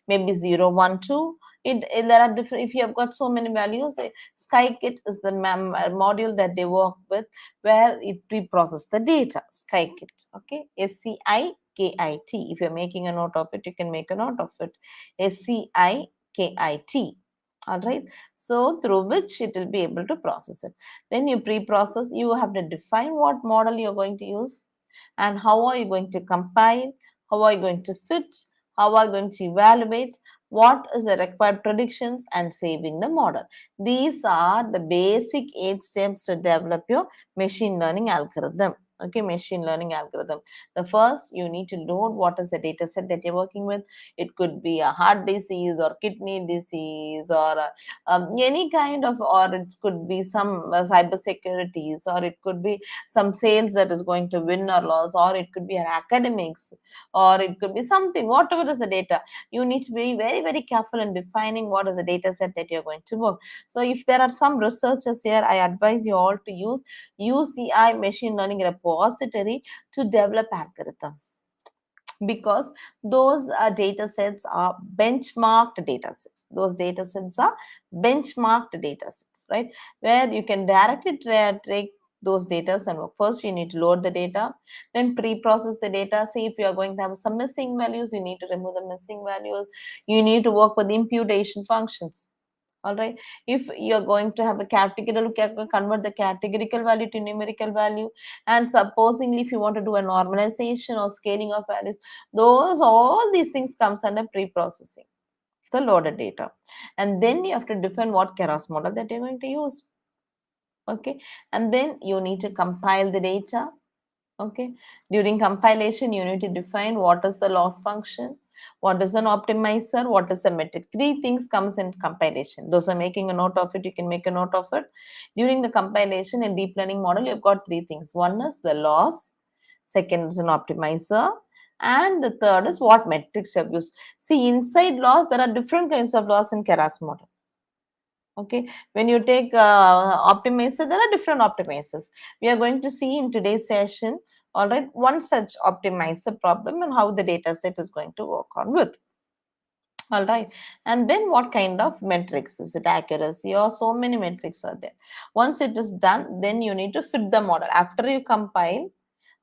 Maybe 0, 1, 2. There are different, if you have got so many values, SkyKit is the module that they work with, where it pre-processes the data. SkyKit, okay, SCIKIT. If you're making a note of it, you can make a note of it. SCIKIT. All right, so through which it will be able to process it. Then you pre-process, you have to define what model you're going to use and how are you going to compile, how are you going to fit, how are you going to evaluate, what is the required predictions, and saving the model. These are the basic 8 steps to develop your machine learning algorithm. Okay, machine learning algorithm. The first, you need to load what is the data set that you're working with. It could be a heart disease or kidney disease or any kind of, or it could be some cyber securities, or it could be some sales that is going to win or lose, or it could be an academics, or it could be something, whatever is the data. You need to be very, very careful in defining what is the data set that you're going to work. So if there are some researchers here, I advise you all to use UCI machine learning repository to develop algorithms, because those data sets are benchmarked data sets. Those data sets are benchmarked data sets, right? Where you can directly take those data and work. First, you need to load the data, then pre-process the data. See if you are going to have some missing values, you need to remove the missing values. You need to work with imputation functions. All right, if you're going to have a categorical, convert the categorical value to numerical value, and supposingly if you want to do a normalization or scaling of values, all these things comes under pre-processing the loaded data. And then you have to define what Keras model that you're going to use. Okay, and then you need to compile the data. Okay, during compilation you need to define what is the loss function, what is an optimizer, what is a metric. 3 things comes in compilation. Those are making a note of it, you can make a note of it. During the compilation in deep learning model, you've got 3 things. One is the loss, second is an optimizer, and the third is what metrics you have used. See, inside loss, there are different kinds of loss in Keras model. Okay, when you take optimizer, there are different optimizers. We are going to see in today's session, all right, one such optimizer problem and how the data set is going to work on with. All right, and then what kind of metrics? Is it accuracy, or so many metrics are there? Once it is done, then you need to fit the model. After you compile,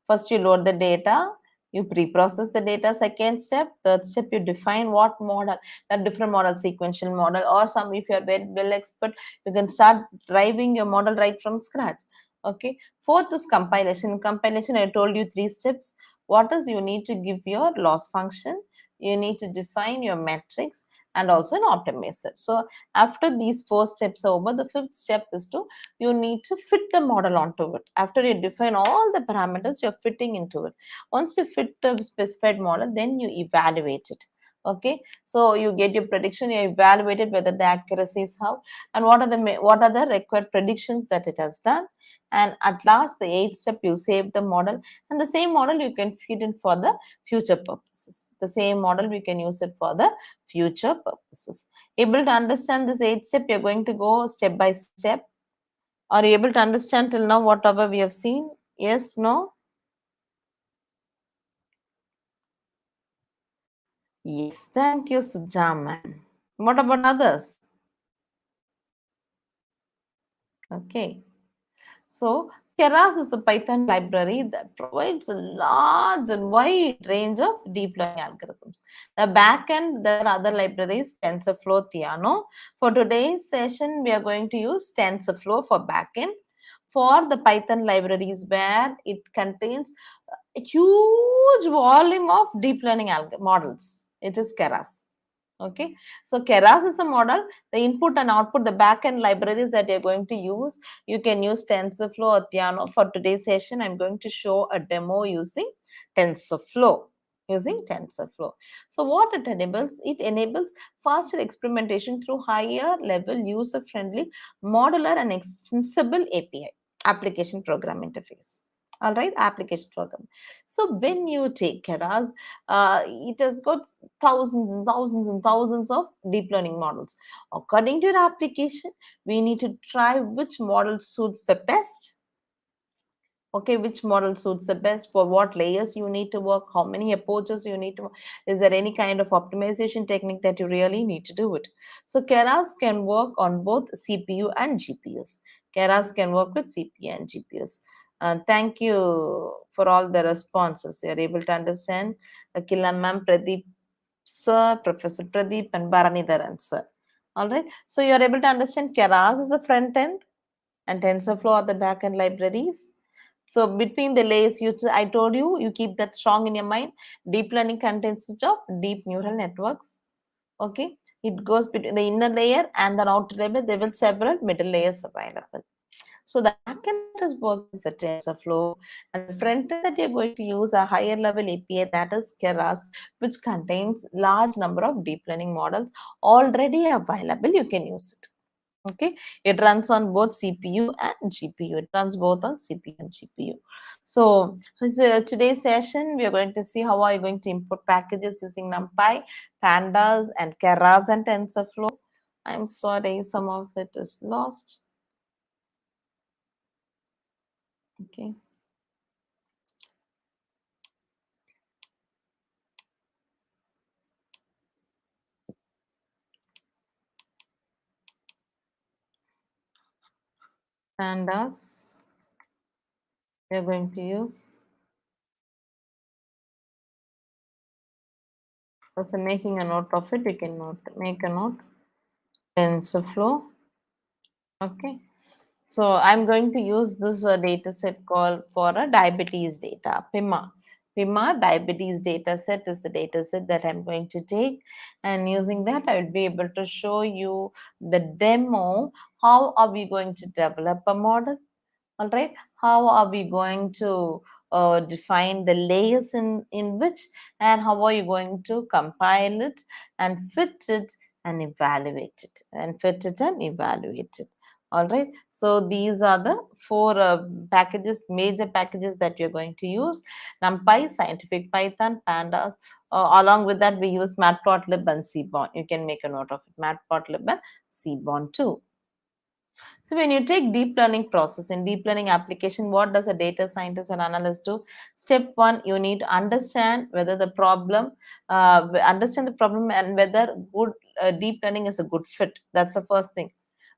first you load the data, You pre-process the data. Second step. Third step, you define what model, that different model, sequential model, or some, if you're very well expert, you can start driving your model right from scratch. Okay. Fourth is compilation. Compilation, I told you 3 steps. What is, you need to give your loss function, you need to define your metrics, and also an optimizer. So after these 4 steps are over, the 5th step is to, you need to fit the model onto it. After you define all the parameters, you're fitting into it. Once you fit the specified model, then you evaluate it. Okay, so you get your prediction, you evaluate it, whether the accuracy is how, and what are the required predictions that it has done. And at last, the 8th step, you save the model, and the same model you can feed in for the future purposes. The same model we can use it for the future purposes. Able to understand this 8th step? You're going to go step by step. Are you able to understand till now whatever we have seen? Yes, no? Yes, thank you, Sujaman. What about others? Okay. So Keras is the Python library that provides a large and wide range of deep learning algorithms. The backend, there are other libraries, TensorFlow, Theano. For today's session, we are going to use TensorFlow for backend. For the Python libraries, where it contains a huge volume of deep learning models, it is Keras. Okay, so Keras is the model, the input and output, the backend libraries that you're going to use. You can use TensorFlow or Theano. For today's session, I'm going to show a demo using TensorFlow. So what it enables faster experimentation through higher level user-friendly modular and extensible API, application program interface. All right, application program. So when you take Keras, it has got thousands and thousands and thousands of deep learning models. According to your application, we need to try which model suits the best. Okay, which model suits the best, for what layers you need to work, how many approaches you need to work. Is there any kind of optimization technique that you really need to do it? So Keras can work on both CPU and GPUs. Keras can work with CPU and GPUs. Thank you for all the responses. You're able to understand. Akila ma'am, Pradeep sir, Professor Pradeep, and Bharanidharan sir. All right. So you're able to understand Keras is the front end and TensorFlow are the back end libraries. So between the layers, I told you, you keep that strong in your mind. Deep learning consists of deep neural networks. Okay, it goes between the inner layer and the outer layer. There will several middle layers available. So the backend that is working is the TensorFlow, and the front end that you're going to use a higher level API, that is Keras, which contains large number of deep learning models already available. You can use it. Okay, it runs on both CPU and GPU. It runs both on CPU and GPU. So today's session, we are going to see how are you going to import packages using NumPy, Pandas, and Keras and TensorFlow. I'm sorry, some of it is lost. Okay. Pandas, we are going to use. Also making a note of it, we can make a note. TensorFlow. Okay. So I'm going to use this data set called for a diabetes data, PIMA. PIMA diabetes data set is the data set that I'm going to take, and using that I will be able to show you the demo. How are we going to develop a model? All right, how are we going to define the layers in which, and how are you going to compile it and fit it and evaluate it, all right. So these are the 4 packages, major packages that you're going to use: NumPy, Scientific Python, Pandas. Along with that, we use Matplotlib and Seaborn. You can make a note of it, Matplotlib and Seaborn too. So when you take deep learning process in deep learning application, what does a data scientist or analyst do? Step 1, you need to understand whether the problem, and whether good deep learning is a good fit. That's the first thing.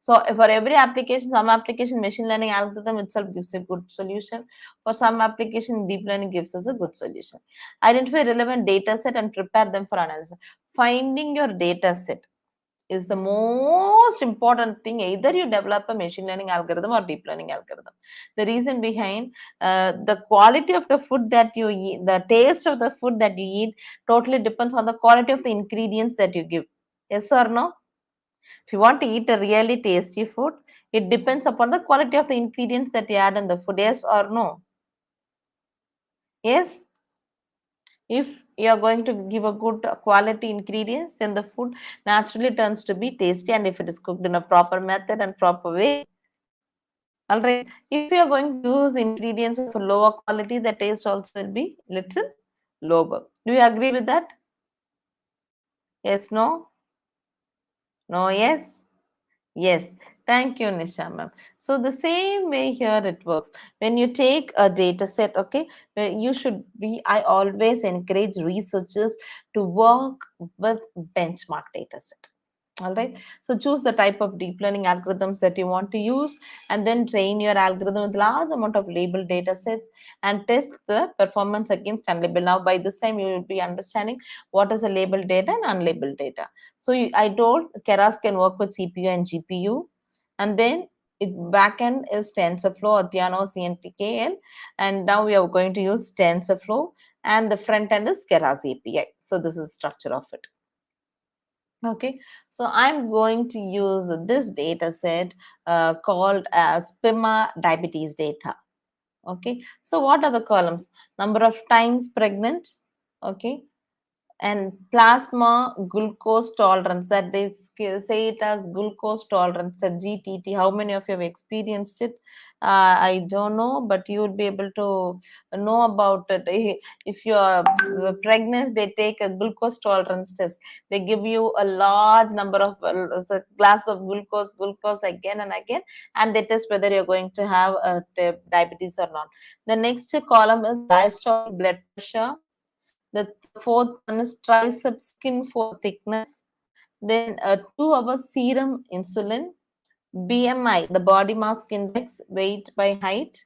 So for every application, some application machine learning algorithm itself gives a good solution. For some application, deep learning gives us a good solution. Identify relevant data set and prepare them for analysis. Finding your data set is the most important thing. Either you develop a machine learning algorithm or deep learning algorithm. The reason behind the quality of the food that you eat, the taste of the food that you eat totally depends on the quality of the ingredients that you give. Yes or no? If you want to eat a really tasty food, it depends upon the quality of the ingredients that you add in the food. Yes or no? Yes. If you are going to give a good quality ingredients, then the food naturally turns to be tasty, and if it is cooked in a proper method and proper way. All right. If you are going to use ingredients of a lower quality, the taste also will be little lower. Do you agree with that? Yes, no? No, yes? Yes, thank you, Nisha ma'am. So the same way here it works. When you take a data set, okay, I always encourage researchers to work with benchmark data set. All right. So choose the type of deep learning algorithms that you want to use, and then train your algorithm with large amount of labeled data sets and test the performance against unlabeled. Now, by this time, you will be understanding what is a labeled data and unlabeled data. So I told Keras can work with CPU and GPU, and then it backend is TensorFlow, Adhiana, CNTKL, and now we are going to use TensorFlow, and the front end is Keras API. So this is the structure of it. Okay, so I'm going to use this data set called as PIMA diabetes data. Okay, so what are the columns? Number of times pregnant, okay, and plasma glucose tolerance, that they say it as glucose tolerance, a GTT. How many of you have experienced it? I don't know, but you would be able to know about it. If you are pregnant, they take a glucose tolerance test. They give you a large number of a glass of glucose again and again, and they test whether you're going to have diabetes or not. The next column is diastolic blood pressure. The fourth one is tricep skin fold thickness. Then 2 hour serum insulin. BMI, the body mass index, weight by height.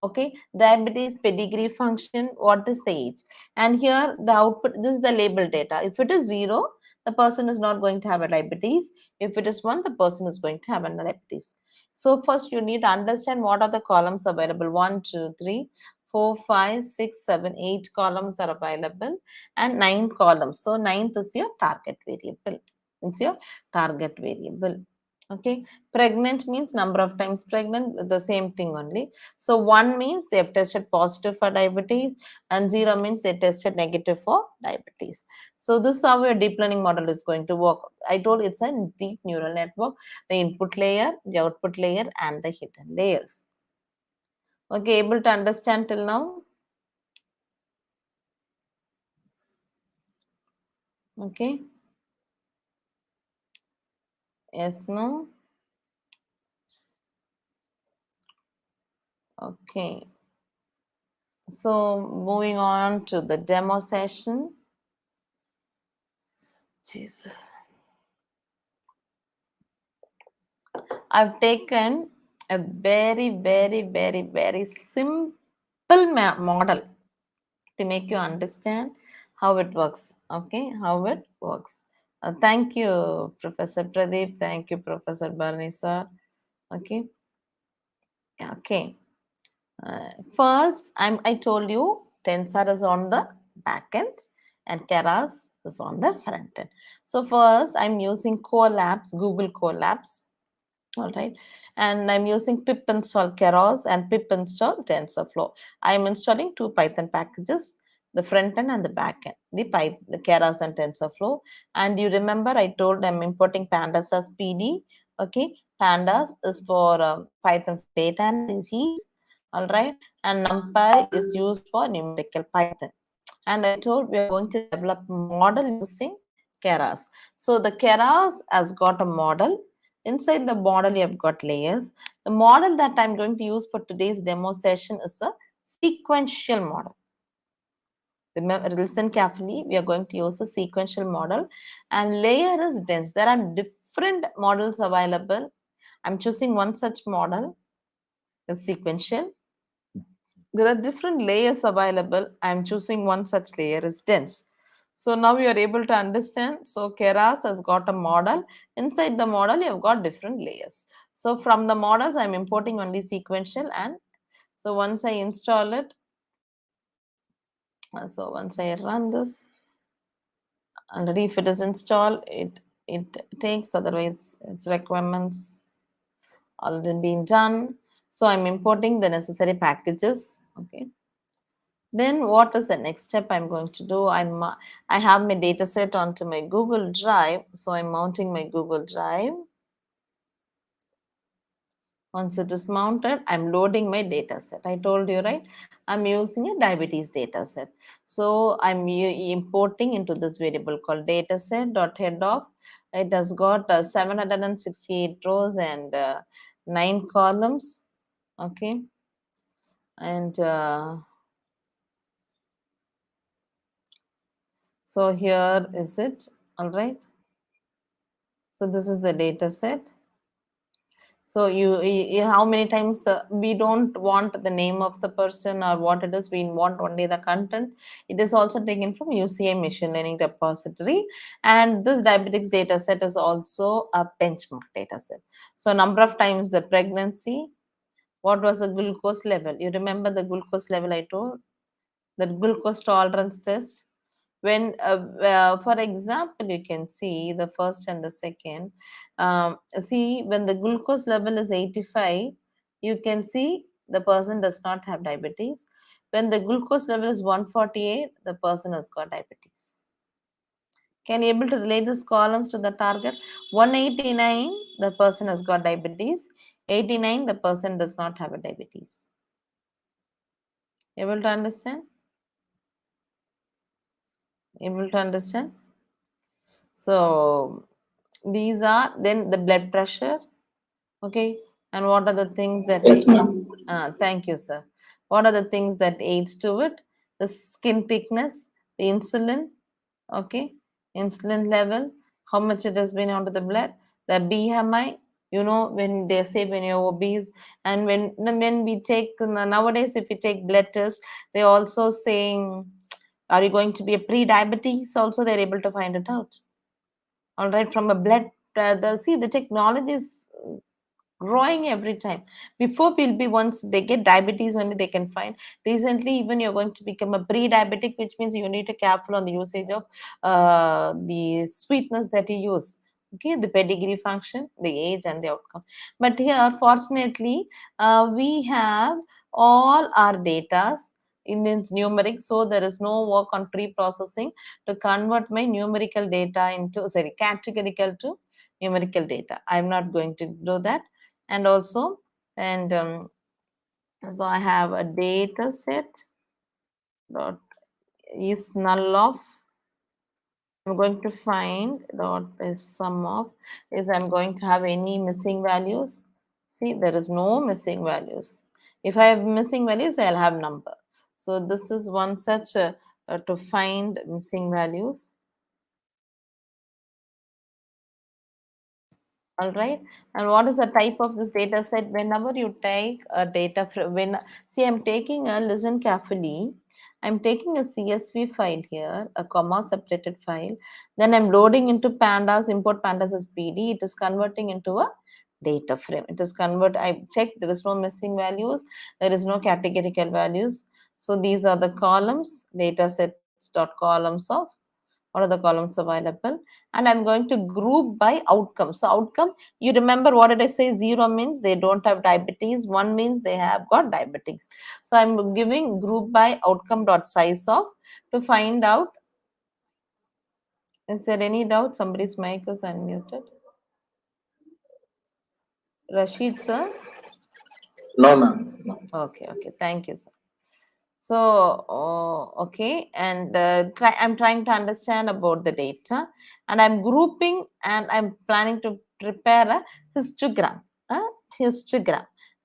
Okay, diabetes pedigree function, what is the age? And here the output, this is the label data. If it is 0, the person is not going to have a diabetes. If it is 1, the person is going to have a diabetes. So first you need to understand what are the columns available. 1, 2, 3, 4, 5, 6, 7, 8 columns are available, and 9 columns. So ninth is your target variable. It's your target variable. Okay, pregnant means number of times pregnant, the same thing only. So 1 means they have tested positive for diabetes, and 0 means they tested negative for diabetes. So this is how your deep learning model is going to work. I told it's a deep neural network, the input layer, the output layer, and the hidden layers. Okay, able to understand till now? Okay. Yes, no? Okay. So moving on to the demo session. Jesus. I've taken a very simple model to make you understand how it works. Okay, how it works. Thank you, Professor Pradeep. Thank you, Professor Barney, sir. Okay. Okay. First, I told you Tensor is on the back end and Keras is on the front end. So first, I'm using Colabs, Google Colabs. All right, and I'm using pip install Keras and pip install TensorFlow. I'm installing 2 Python packages, the front end and the back end, the Keras and TensorFlow. And you remember I told I'm importing pandas as PD. Okay, pandas is for Python for data analysis. All right, and NumPy is used for numerical Python. And I told we are going to develop a model using Keras. So the Keras has got a model. Inside the model, you have got layers. The model that I'm going to use for today's demo session is a sequential model. Remember, listen carefully. We are going to use a sequential model, and layer is dense. There are different models available. I'm choosing one such model, is sequential. There are different layers available. I'm choosing one such layer is dense. So now you are able to understand. So Keras has got a model. Inside the model, you have got different layers. So from the models, I'm importing only sequential, and so once I install it, so once I run this, already if it is installed, it takes, otherwise its requirements already been done. So I'm importing the necessary packages. Okay. Then what is the next step I'm going to do? I have my data set onto my Google Drive. So I'm mounting my Google Drive. Once it is mounted, I'm loading my data set. I told you, right? I'm using a diabetes data set. So I'm importing into this variable called dataset.head of. It has got 768 rows and 9 columns. Okay. And so here is it. All right. So this is the data set. So you how many times we don't want the name of the person or what it is, we want only the content. It is also taken from UCI machine learning repository, and this diabetics data set is also a benchmark data set. So number of times the pregnancy, what was the glucose level? You remember the glucose level I told? That glucose tolerance test. When for example, you can see the first and the second. See, when the glucose level is 85, you can see the person does not have diabetes. When the glucose level is 148, the person has got diabetes. Can you able to relate these columns to the target? 189, the person has got diabetes. 89, the person does not have a diabetes. Able to understand? Able to understand? So these are then the blood pressure. Okay. And what are the things that thank you, sir. What are the things that aids to it? The skin thickness, the insulin, okay, insulin level, how much it has been onto the blood, the BMI. You know, when they say when you're obese, and when we take nowadays, if we take blood tests, they also saying, are you going to be a pre-diabetes? Also, they're able to find it out. All right, from a blood, the technology is growing every time. Before will be once they get diabetes only they can find. Recently, even you're going to become a pre-diabetic, which means you need to careful on the usage of the sweetness that you use. Okay, the pedigree function, the age, and the outcome. But here, fortunately, we have all our data in its numeric, so there is no work on pre-processing to convert my numerical data into categorical to numerical data. I'm not going to do that. And also, and so I have a data set dot is null of. I'm going to find dot is sum of, is I'm going to have any missing values. See, there is no missing values. If I have missing values, I'll have number. So this is one such to find missing values. All right. And what is the type of this data set? Whenever you take a data, see, I'm taking a, listen carefully. I'm taking a CSV file here, a comma separated file. Then I'm loading into pandas, import pandas as PD. It is converting into a data frame. It is I checked, there is no missing values. There is no categorical values. So these are the columns, data sets dot columns of, what are the columns available, and I'm going to group by outcome. So outcome, you remember what did I say? 0 means they don't have diabetes, 1 means they have got diabetes. So I'm giving group by outcome dot size of to find out. Is there any doubt? Somebody's mic is unmuted. Rashid sir? No, ma'am. Okay, thank you, sir. So, okay, and I'm trying to understand about the data, and I'm grouping, and I'm planning to prepare a histogram,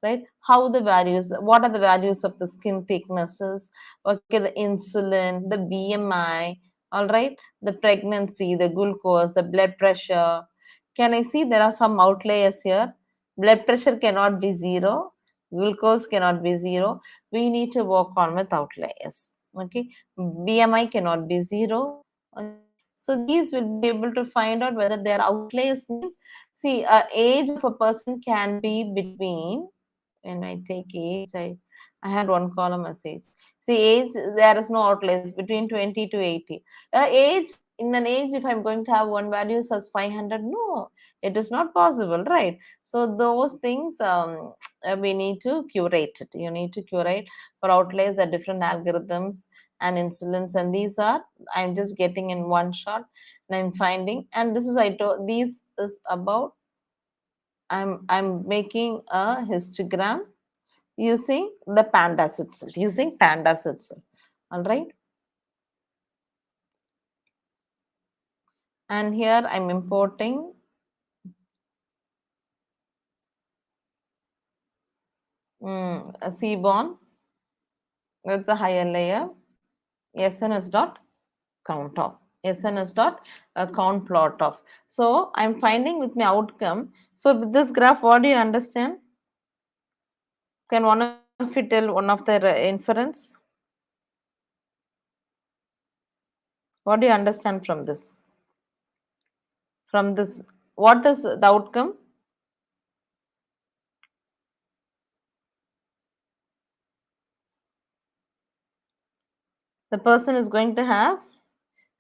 right? How the values, what are the values of the skin thicknesses, okay, the insulin, the BMI, all right, the pregnancy, the glucose, the blood pressure. Can I see there are some outliers here? blood pressure cannot be 0, glucose cannot be 0. We need to work on with outliers. Okay, BMI cannot be 0. Okay, so these will be able to find out whether their outliers means, see, age of a person can be between, when I take age, I had one column as age. See, age, there is no outliers between 20 to 80. Age, in an age, if I'm going to have one value as 500, no, it is not possible, right? So those things we need to curate it. You need to curate for outliers, the different algorithms and insulins, and these are, I'm just getting in one shot and I'm finding, and this is, I told, this is about, I'm making a histogram using the pandas itself, all right. And here I'm importing a seaborn with a higher layer, SNS dot count of, SNS dot count plot of. So I'm finding with my outcome. So with this graph, what do you understand? Can one of you tell one of the inference? What do you understand from this? From this, what is the outcome? The person is going to have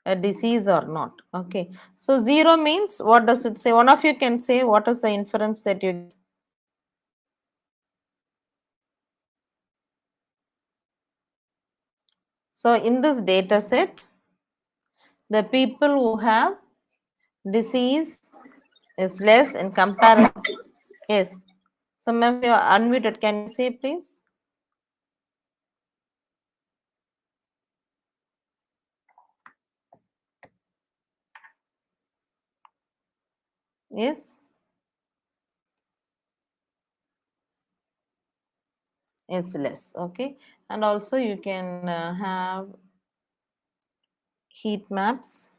a disease or not. Okay, so 0 means, what does it say? One of you can say what is the inference that you get. So in this data set, the people who have disease is less in comparison. Yes, some of you are unmuted. Can you say, please? Yes, is less. Okay, and also you can have heat maps.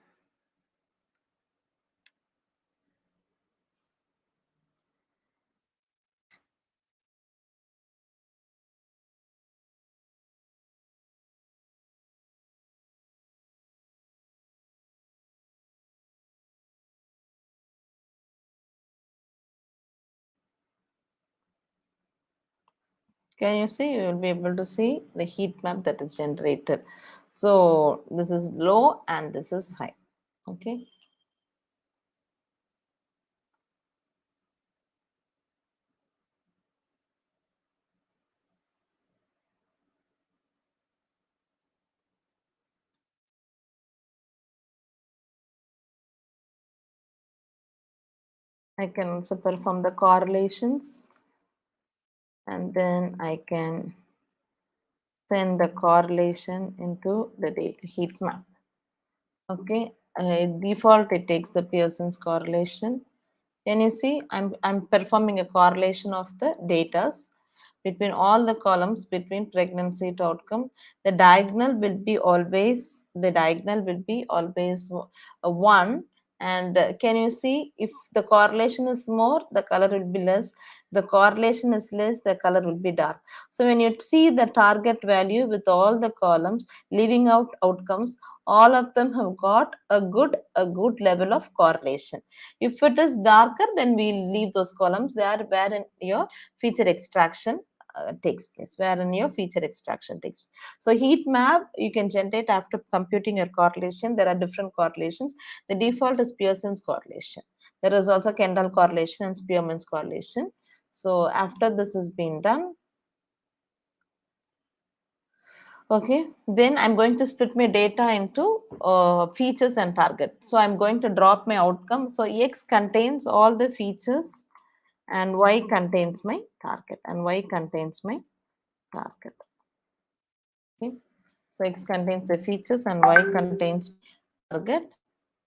Can you see? You will be able to see the heat map that is generated. So this is low and this is high. Okay. I can also perform the correlations, and then I can send the correlation into the data heat map. Okay, default it takes the Pearson's correlation. Can you see? I'm performing a correlation of the datas between all the columns between pregnancy to outcome. The diagonal will be always one. And can you see, if the correlation is more, the color will be less. The correlation is less, the color will be dark. So when you see the target value with all the columns, leaving out outcomes, all of them have got a good level of correlation. If it is darker, then we'll leave those columns there wherein your feature extraction takes place, wherein your feature extraction takes place. So heat map you can generate after computing your correlation. There are different correlations. The default is Pearson's correlation. There is also Kendall correlation and Spearman's correlation. So after this has been done, okay, then I'm going to split my data into features and target. So I'm going to drop my outcome. So X contains all the features and Y contains my target, and Y contains my target. Okay, so X contains the features and Y contains target.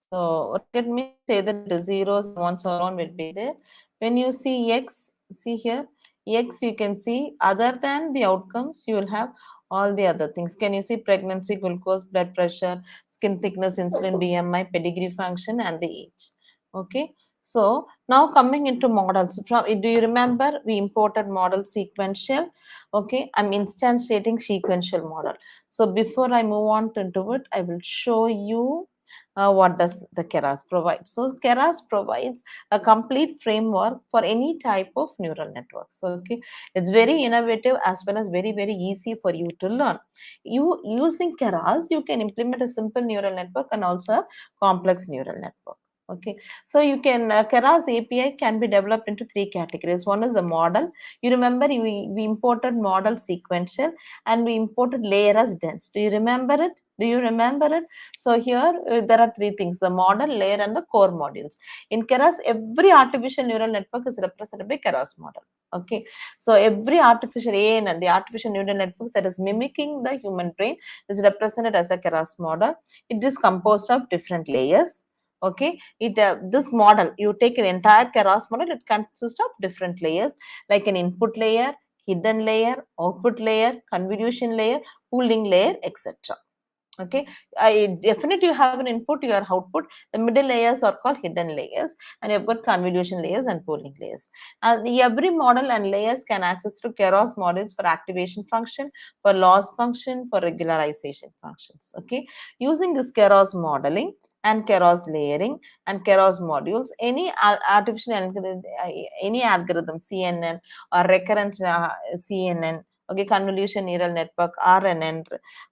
So target means, say that the zeros and ones or on will be there. When you see X, see here, X you can see other than the outcomes, you will have all the other things. Can you see pregnancy, glucose, blood pressure, skin thickness, insulin, BMI, pedigree function, and the age? Okay, So now coming into models, do you remember we imported model sequential? Okay, I'm instantiating sequential model. So before I move on into it, I will show you what does the Keras provide. So Keras provides a complete framework for any type of neural networks. Okay, it's very innovative as well as very, very easy for you to learn. You using Keras, you can implement a simple neural network and also a complex neural network. Okay, so you can Keras API can be developed into three categories. One is the model. You remember we imported model sequential and we imported layer as dense. Do you remember it? Do you remember it? So here there are three things: the model, layer, and the core modules. In Keras, every artificial neural network is represented by Keras model. Okay, so every artificial ANN, the artificial neural network that is mimicking the human brain, is represented as a Keras model. It is composed of different layers. Okay, this model, you take an entire Keras model, it consists of different layers like an input layer, hidden layer, output layer, convolution layer, pooling layer, etc. Okay, I definitely you have an input, your output. The middle layers are called hidden layers, and you've got convolution layers and pooling layers. And every model and layers can access through Keras models for activation function, for loss function, for regularization functions. Okay, using this Keras modeling and Keras layering and Keras modules, any artificial any algorithm, CNN or recurrent CNN, okay, convolution neural network, RNN,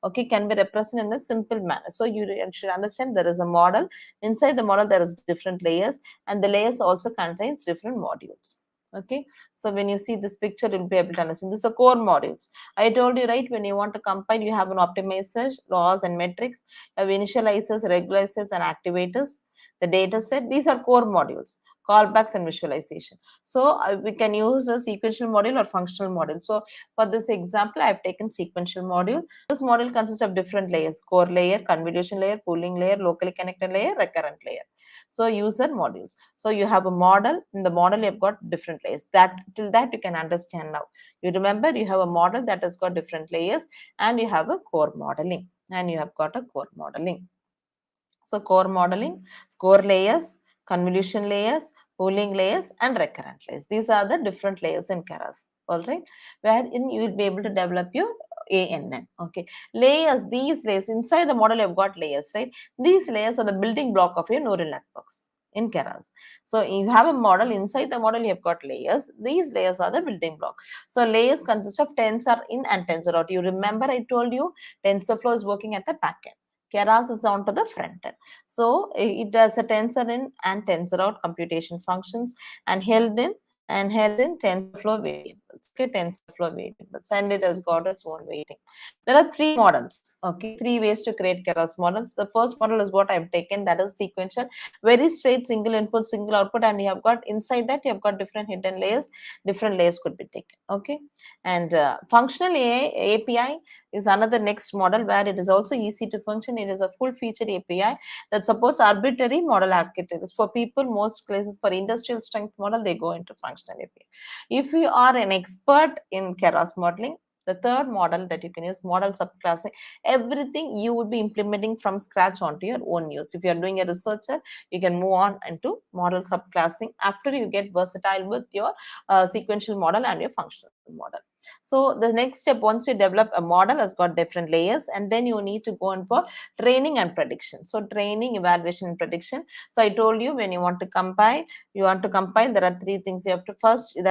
okay, can be represented in a simple manner. So you should understand there is a model. Inside the model, there is different layers, and the layers also contains different modules. Okay, so when you see this picture, you'll be able to understand. This is a core modules. I told you, right, when you want to compile, you have an optimizer, laws and metrics, you have initializers, regularizers, and activators, the data set. These are core modules, callbacks and visualization. So we can use a sequential module or functional module. So for this example, I have taken sequential module. This model consists of different layers: core layer, convolution layer, pooling layer, locally connected layer, recurrent layer. So user modules. So you have a model. In the model, you've got different layers. That till that you can understand now. You remember you have a model that has got different layers, and you have a core modeling, and you have got a core modeling. So core modeling, core layers, convolution layers, pooling layers, and recurrent layers. These are the different layers in Keras. All right, wherein you will be able to develop your ANN. Okay, layers. These layers inside the model, you've got layers, right? These layers are the building block of your neural networks in Keras. So you have a model. Inside the model, you have got layers. These layers are the building block. So layers consist of tensor in and tensor out. You remember I told you TensorFlow is working at the back end. Keras is on to the front end. So it does a tensor in and tensor out computation functions and held in TensorFlow variables. Okay, TensorFlow variables, and it has got its own weighting. There are three models. Okay, three ways to create Keras models. The first model is what I've taken, that is sequential, very straight single input, single output, and you have got inside that you have got different hidden layers. Different layers could be taken. Okay, and functional API is another next model where it is also easy to function. It is a full-featured API that supports arbitrary model architectures. For people, most cases for industrial strength model, they go into functional API. If you are an expert in Keras modeling, the third model that you can use, model subclassing, everything you would be implementing from scratch onto your own use. If you are doing a researcher, you can move on into model subclassing after you get versatile with your sequential model and your functional model. So the next step, once you develop a model, has got different layers, and then you need to go in for training and prediction. So training, evaluation, and prediction. So I told you when you want to compile, there are three things you have to first you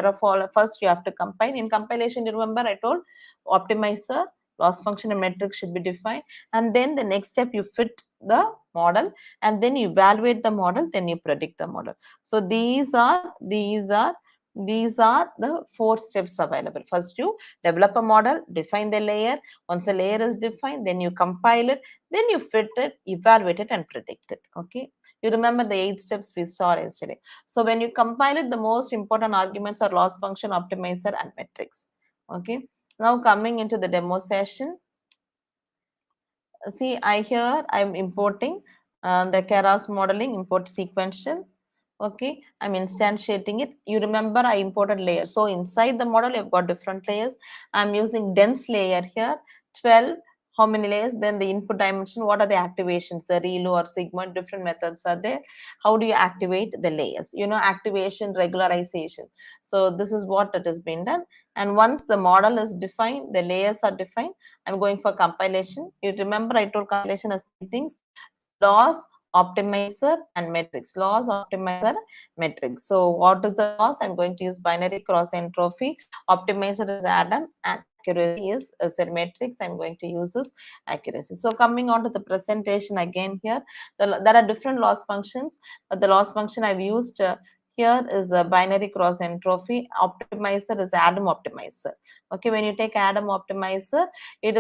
have to compile. In compilation, you remember I told optimizer, loss function, and metric should be defined, and then the next step you fit the model, and then you evaluate the model, then you predict the model. So these are the four steps available. First, you develop a model, define the layer. Once the layer is defined, then you compile it, then you fit it, evaluate it, and predict it. Okay, you remember the 8 steps we saw yesterday. So when you compile it, the most important arguments are loss function, optimizer, and metrics. Okay, now coming into the demo session. See, I'm importing the Keras modeling, import sequential. Okay, I'm instantiating it. You remember I imported layers. So inside the model, you've got different layers. I'm using dense layer here, 12 how many layers, then the input dimension, what are the activations, the relu or sigma, different methods are there. How do you activate the layers? Activation, regularization. So this is what it has been done. And once the model is defined, the layers are defined, I'm going for compilation. You remember I told compilation as 3 things: loss, optimizer, and metrics. Loss, optimizer, metrics. So what is the loss? I'm going to use binary cross entropy. Optimizer is Adam, and accuracy is metrics. I'm going to use this accuracy. So coming on to the presentation again here, there are different loss functions, but the loss function I've used here is a binary cross entropy. Optimizer is Adam optimizer. Okay, when you take Adam optimizer, it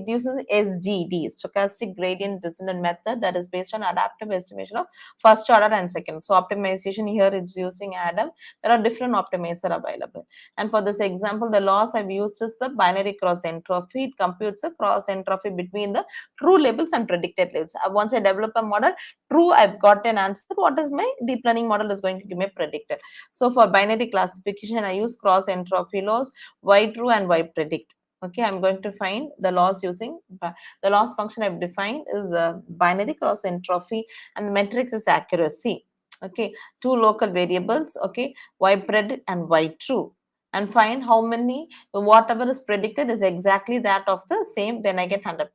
uses SGD, stochastic gradient descendant method, that is based on adaptive estimation of first order and second. So optimization here is using Adam. There are different optimizer available. And for this example, the loss I've used is the binary cross entropy. It computes a cross entropy between the true labels and predicted labels. Once I develop a model, true, I've got an answer. What is my deep learning model is going to give me predicted. So for binary classification, I use cross entropy loss, y true and y predict. Okay, I'm going to find the loss using the loss function I've defined is binary cross entropy, and the metrics is accuracy. Okay, 2 local variables, okay, y predict and y true, and find how many, whatever is predicted is exactly that of the same, then I get 100%.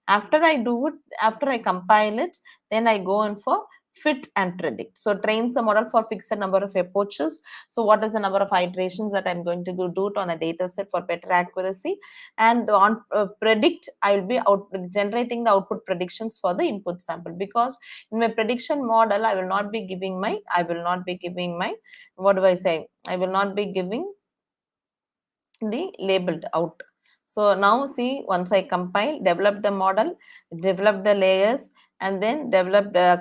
After I do it, after I compile it, then I go in for fit and predict. So trains the model for fixed number of approaches. So what is the number of iterations that I'm going to do it on a data set for better accuracy? And on predict, I will be generating the output predictions for the input sample, because in my prediction model, I will not be giving my, what do I say? I will not be giving the labeled out. So now see, once I compile, develop the model, develop the layers, and then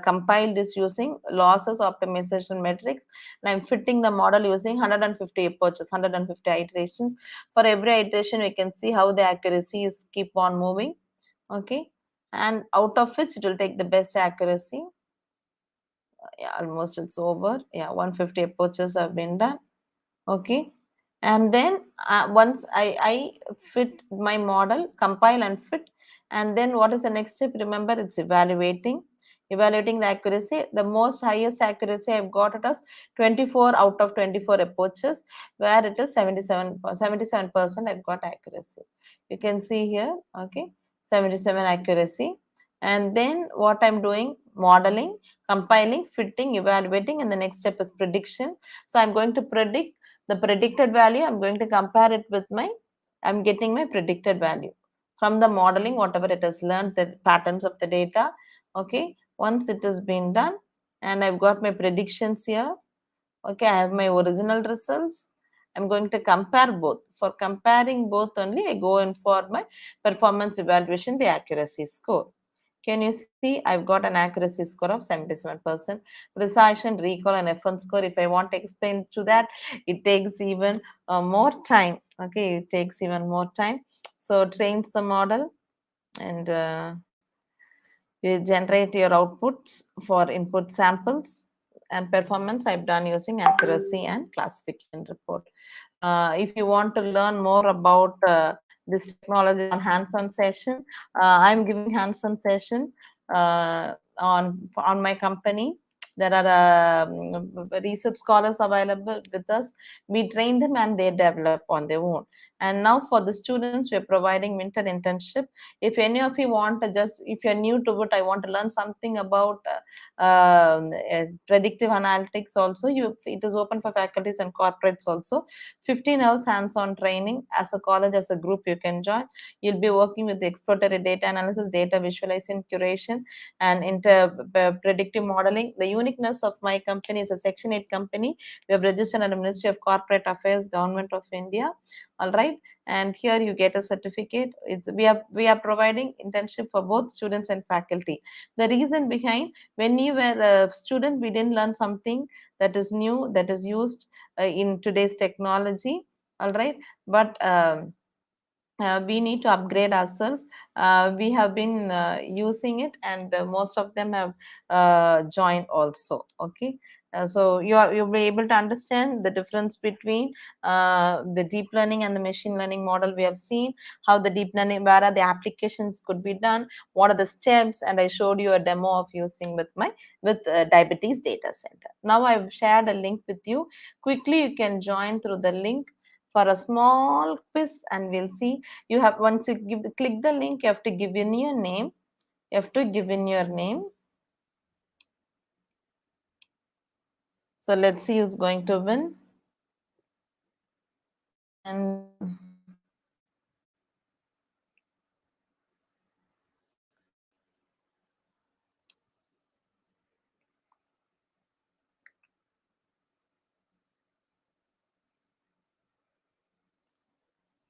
compile this using losses optimization metrics, and I'm fitting the model using 150 approaches, 150 iterations. For every iteration, we can see how the accuracy is keep on moving. Okay, and out of which it will take the best accuracy. Yeah, almost it's over. Yeah, 150 approaches have been done. Okay, and then once I fit my model, compile and fit, and then what is the next step? Remember, it's evaluating the accuracy. The most highest accuracy I've got it as 24 out of 24 approaches, where it is 77% I've got accuracy. You can see here, okay, 77 accuracy. And then what I'm doing, modeling, compiling, fitting, evaluating, and the next step is prediction. So I'm going to predict the predicted value. I'm going to compare it with I'm getting my predicted value from the modeling, whatever it has learned, the patterns of the data. Okay, once it has been done, and I've got my predictions here. Okay, I have my original results. I'm going to compare both. For comparing both only, I go in for my performance evaluation, the accuracy score. Can you see, I've got an accuracy score of 77%. Precision, recall, and F1 score, if I want to explain to that, it takes even more time. Okay, it takes even more time. So trains the model, and you generate your outputs for input samples, and performance I've done using accuracy and classification report. If you want to learn more about this technology on hands-on session, I'm giving hands-on session on my company. There are research scholars available with us. We train them and they develop on their own. And now for the students, we're providing winter internship. If any of you want to if you're new to it, I want to learn something about predictive analytics also, it is open for faculties and corporates also. 15 hours hands-on training as a college, as a group you can join. You'll be working with the exploratory data analysis, data visualization, curation, and predictive modeling. The uniqueness of my company is a Section 8 company. We have registered under Ministry of Corporate Affairs, Government of India. All right, and here you get a certificate. We are providing internship for both students and faculty. The reason behind, when you were a student, we didn't learn something that is new, that is used in today's technology. All right, but we need to upgrade ourselves. We have been using it, and most of them have joined also. Okay. So you'll be able to understand the difference between the deep learning and the machine learning model. We have seen how the deep learning, where are the applications could be done, what are the steps, and I showed you a demo of using with diabetes data center. Now I've shared a link with you. Quickly you can join through the link for a small quiz, and we'll see. You have, once you click the link, you have to give in your name. You have to give in your name. So let's see who's going to win. And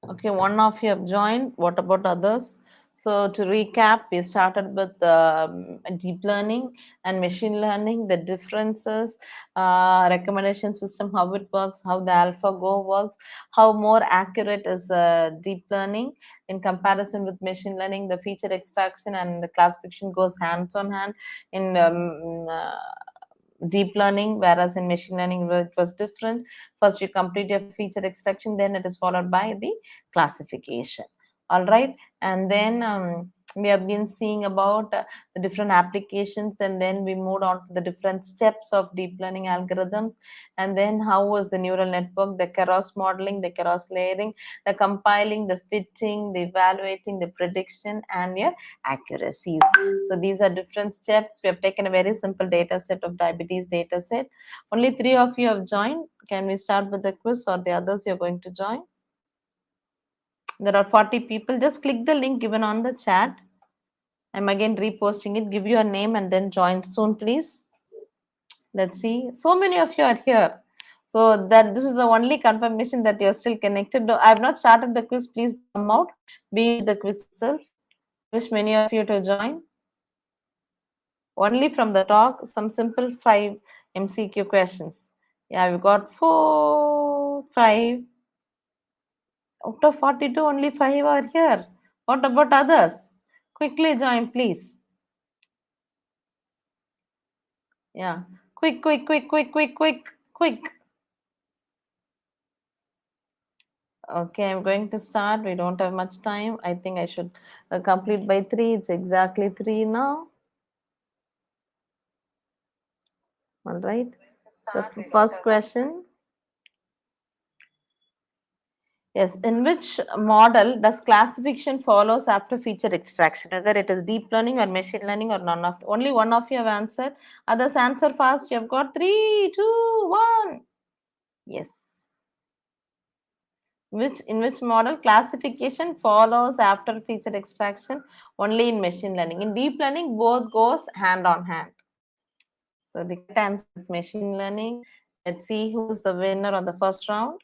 okay, one of you have joined. What about others? So to recap, we started with deep learning and machine learning, the differences, recommendation system, how it works, how the AlphaGo works, how more accurate is deep learning in comparison with machine learning. The feature extraction and the classification goes hands on hand in deep learning, whereas in machine learning it was different. First you complete your feature extraction, then it is followed by the classification. All right. And then we have been seeing about the different applications, and then we moved on to the different steps of deep learning algorithms, and then how was the neural network, the Keras modeling, the Keras layering, the compiling, the fitting, the evaluating, the prediction, and your accuracies. So these are different steps. We have taken a very simple data set of diabetes data set. Only 3 of you have joined. Can we start with the quiz, or the others you're going to join? There are 40 people. Just click the link given on the chat. I'm again reposting it. Give your name and then join soon, please. Let's see. So many of you are here. So that this is the only confirmation that you're still connected. No, I have not started the quiz. Please come out. Be the quiz itself. I wish many of you to join. Only from the talk, some simple 5 MCQ questions. Yeah, we got 4, 5. Out of 42, only 5 are here. What about others? Quickly join, please. Yeah, quick, quick, quick, quick, quick, quick, quick. Okay, I'm going to start. We don't have much time. I think I should complete by 3. It's exactly 3 now. All right. The first question. Yes, in which model does classification follows after feature extraction? Whether it is deep learning or machine learning or none of, only one of you have answered. Others answer fast. You have got 3, 2, 1. Yes. In which model classification follows after feature extraction? Only in machine learning. In deep learning, both goes hand on hand. So the correct answer is machine learning. Let's see who's the winner of the first round.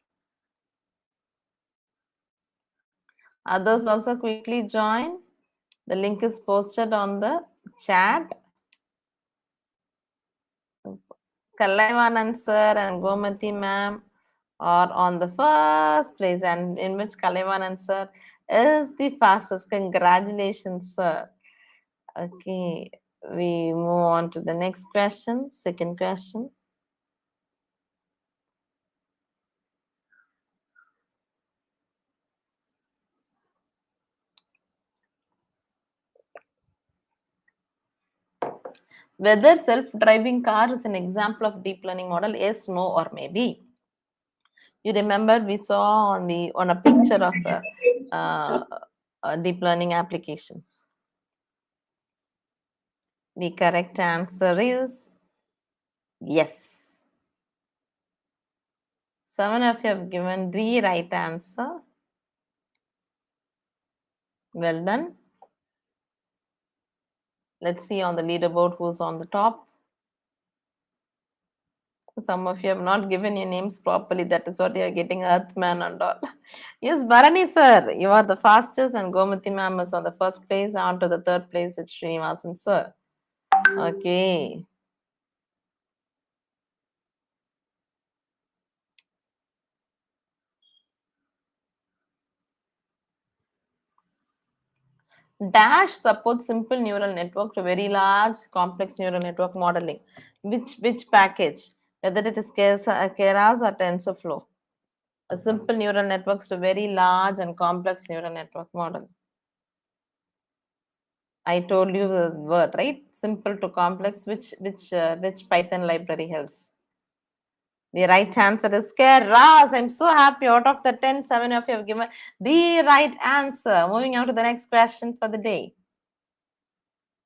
Others also quickly join. The link is posted on the chat. Kalaivanan sir and Gomati ma'am are on the first place, and in which Kalaivanan sir is the fastest. Congratulations, sir. Okay, we move on to the next question, second question. Whether self-driving car is an example of deep learning model? Yes, no, or maybe. You remember we saw on a picture of deep learning applications. The correct answer is yes. 7 of you have given the right answer. Well done. Let's see on the leaderboard who's on the top. Some of you have not given your names properly. That is what you are getting, Earthman and all. Yes, Bharani sir, you are the fastest, and Gomati ma'am is on the first place. On to the third place, it's Srinivasan sir. Okay. Dash supports simple neural network to very large complex neural network modeling. Which package? Whether it is Keras or TensorFlow. A simple neural networks to very large and complex neural network model. I told you the word, right? Simple to complex. Which Python library helps? The right answer is Keras. I'm so happy. Out of the 10, 7 of you have given the right answer. Moving on to the next question for the day.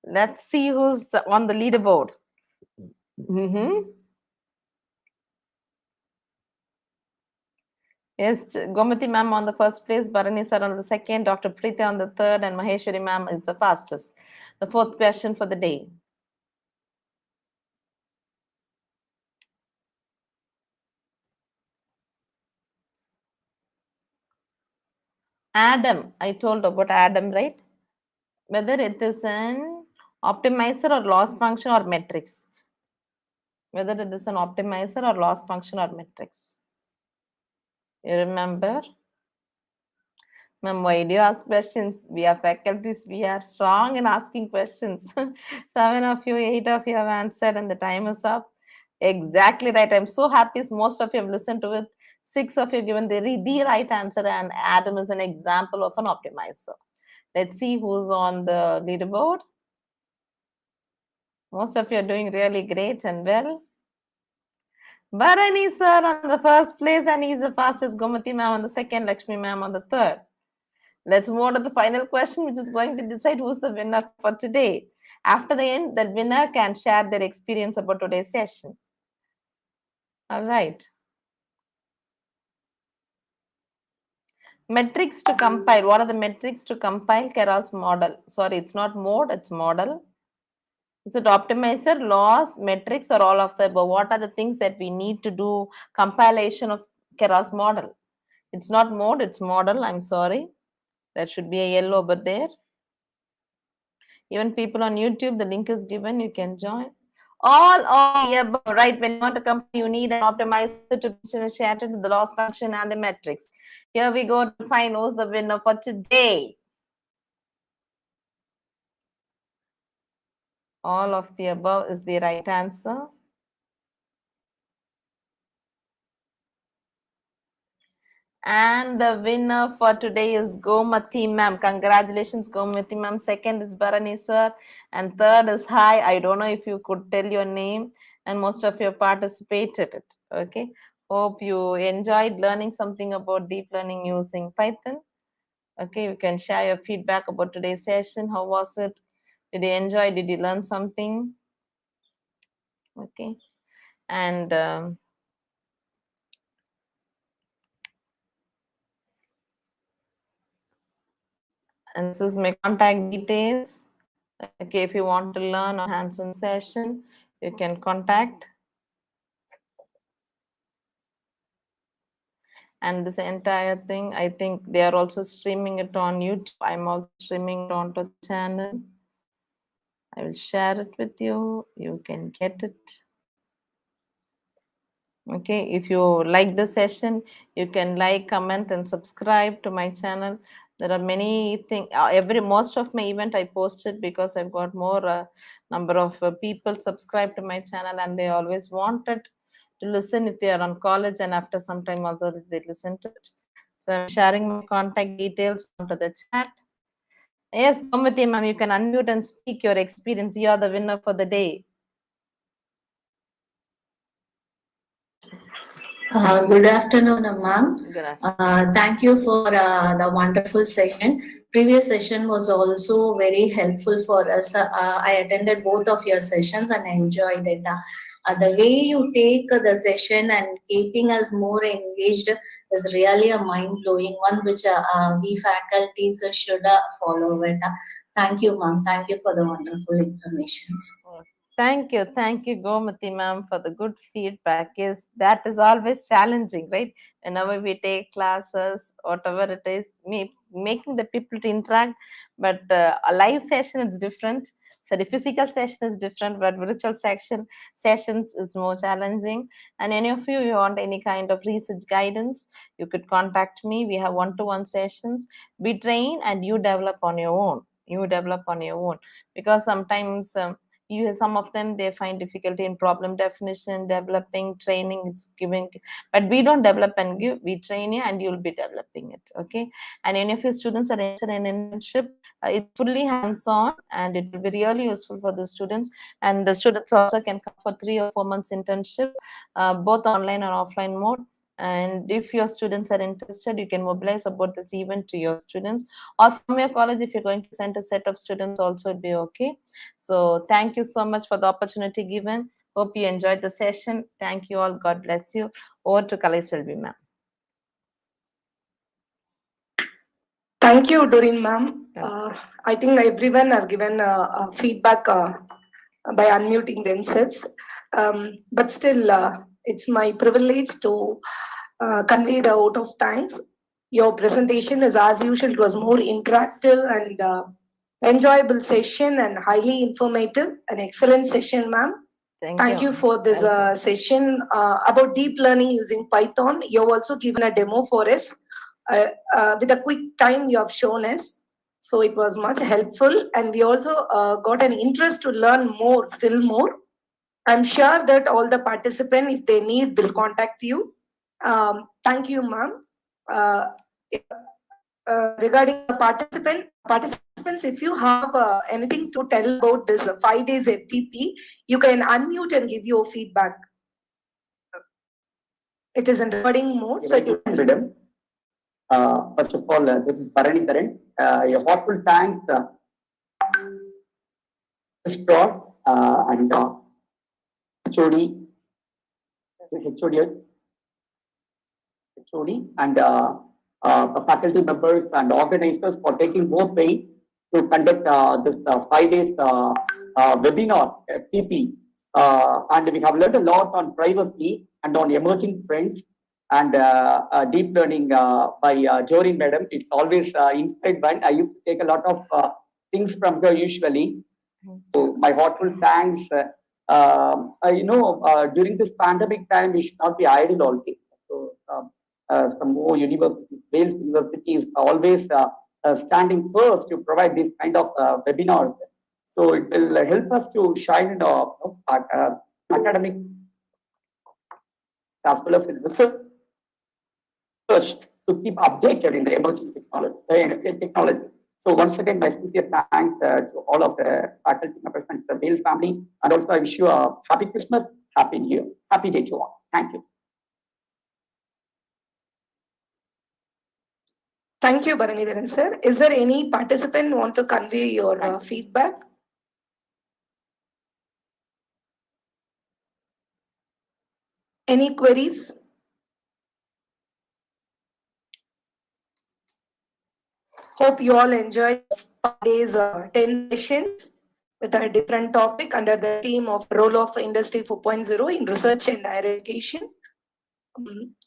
Let's see who's on the leaderboard. Yes, Gomati ma'am on the first place, Bharani sir on the second, Dr. Preeti on the third, and Maheshwari ma'am is the fastest. The fourth question for the day. Adam, I told about Adam, right? Whether it is an optimizer or loss function or matrix. Whether it is an optimizer or loss function or matrix. You remember? Ma'am, why do you ask questions? We are faculties, we are strong in asking questions. 7 of you, 8 of you have answered, and the time is up. Exactly right. I'm so happy most of you have listened to it. 6 of you have given the right answer, and Adam is an example of an optimizer. Let's see who's on the leaderboard. Most of you are doing really great and well. Bharani sir on the first place, and he's the fastest. Gomati ma'am on the second, Lakshmi ma'am on the third. Let's move on to the final question, which is going to decide who's the winner for today. After the end, the winner can share their experience about today's session. All right. Metrics to compile. What are the metrics to compile Keras model? Sorry, it's not mode, it's model. Is it optimizer, loss, metrics, or all of the above? What are the things that we need to do compilation of Keras model? It's not mode, it's model. I'm sorry. There should be a yellow over there. Even people on YouTube, the link is given. You can join. All of the above, right? When you want a company, you need an optimizer to differentiate the loss function and the metrics. Here we go to find who's the winner for today. All of the above is the right answer. And the winner for today is Gomati ma'am. Congratulations, Gomati ma'am. Second is Bharani sir. And third is Hi. I don't know if you could tell your name. And most of you participated it. Okay. Hope you enjoyed learning something about deep learning using Python. Okay. You can share your feedback about today's session. How was it? Did you enjoy? Did you learn something? Okay. And this is my contact details. Okay, if you want to learn a hands-on session, you can contact. And this entire thing, I think they are also streaming it on YouTube. I'm also streaming it onto the channel. I will share it with you. You can get it. Okay, if you like the session, you can like, comment, and subscribe to my channel. There are many things. Most of my event I posted because I've got more number of people subscribe to my channel, and they always wanted to listen if they are on college, and after some time also they listen to it. So I'm sharing my contact details onto the chat. Yes, Gomati ma'am, you can unmute and speak your experience. You are the winner for the day. Good afternoon, ma'am. Good afternoon. Thank you for the wonderful session. Previous session was also very helpful for us. I attended both of your sessions and I enjoyed it. The way you take the session and keeping us more engaged is really a mind-blowing one, which we faculties should follow it. Thank you, ma'am. Thank you for the wonderful information. Thank you, Gomati ma'am, for the good feedback. Yes, that is always challenging, right? Whenever we take classes, whatever it is, making the people to interact. But a live session is different. So the physical session is different, but virtual sessions is more challenging. And any of you want any kind of research guidance, you could contact me. We have one-to-one sessions. We train and you develop on your own. you develop on your own, because sometimes some of them, they find difficulty in problem definition, developing, training, it's giving, but we don't develop and give, we train you and you'll be developing it. Okay. And any of your students are interested in internship, it's fully hands-on and it will be really useful for the students. And the students also can come for 3 or 4 months internship, both online or offline mode. And if your students are interested, you can mobilize about this event to your students, or from your college, if you're going to send a set of students also, it'd be okay. So thank you so much for the opportunity given. Hope you enjoyed the session. Thank you all. God bless you. Over to Kalai Selvi ma'am. Thank you, Doreen ma'am. Yeah. I think everyone have given feedback by unmuting themselves. But still, it's my privilege to convey the vote of thanks. Your presentation is, as usual, it was more interactive and enjoyable session and highly informative. An excellent session, ma'am. Thank you for this session about deep learning using Python. You have also given a demo for us. With a quick time you have shown us. So it was much helpful, and we also got an interest to learn more, still more. I'm sure that all the participants, if they need, will contact you. Thank you, ma'am. Regarding the participants, if you have anything to tell about this 5 days FTP, you can unmute and give your feedback. It is in recording mode, so you can. Madam, first of all, this is Doreen. A heartful thanks, Scott and HOD, and the faculty members and organizers for taking more pain to conduct this 5 days webinar FTP. And we have learned a lot on privacy and on emerging trends and deep learning by Doreen madam. It's always inspired one. I used to take a lot of things from her usually. So my heartful thanks. During this pandemic time, we should not be idle always. So some more universities, Vels University is always standing first to provide this kind of webinars. So it will help us to shine in academics as well as in research to keep updated in the emerging technology. So once again, my sincere thanks to all of the faculty members and the Vels family, and also I wish you a happy Christmas, happy New Year, happy day to all. Thank you. Thank you, Bharanidharan sir. Is there any participant want to convey your feedback? Any queries? Hope you all enjoyed 5 days, 10 sessions with a different topic under the theme of role of Industry 4.0 in research and higher education.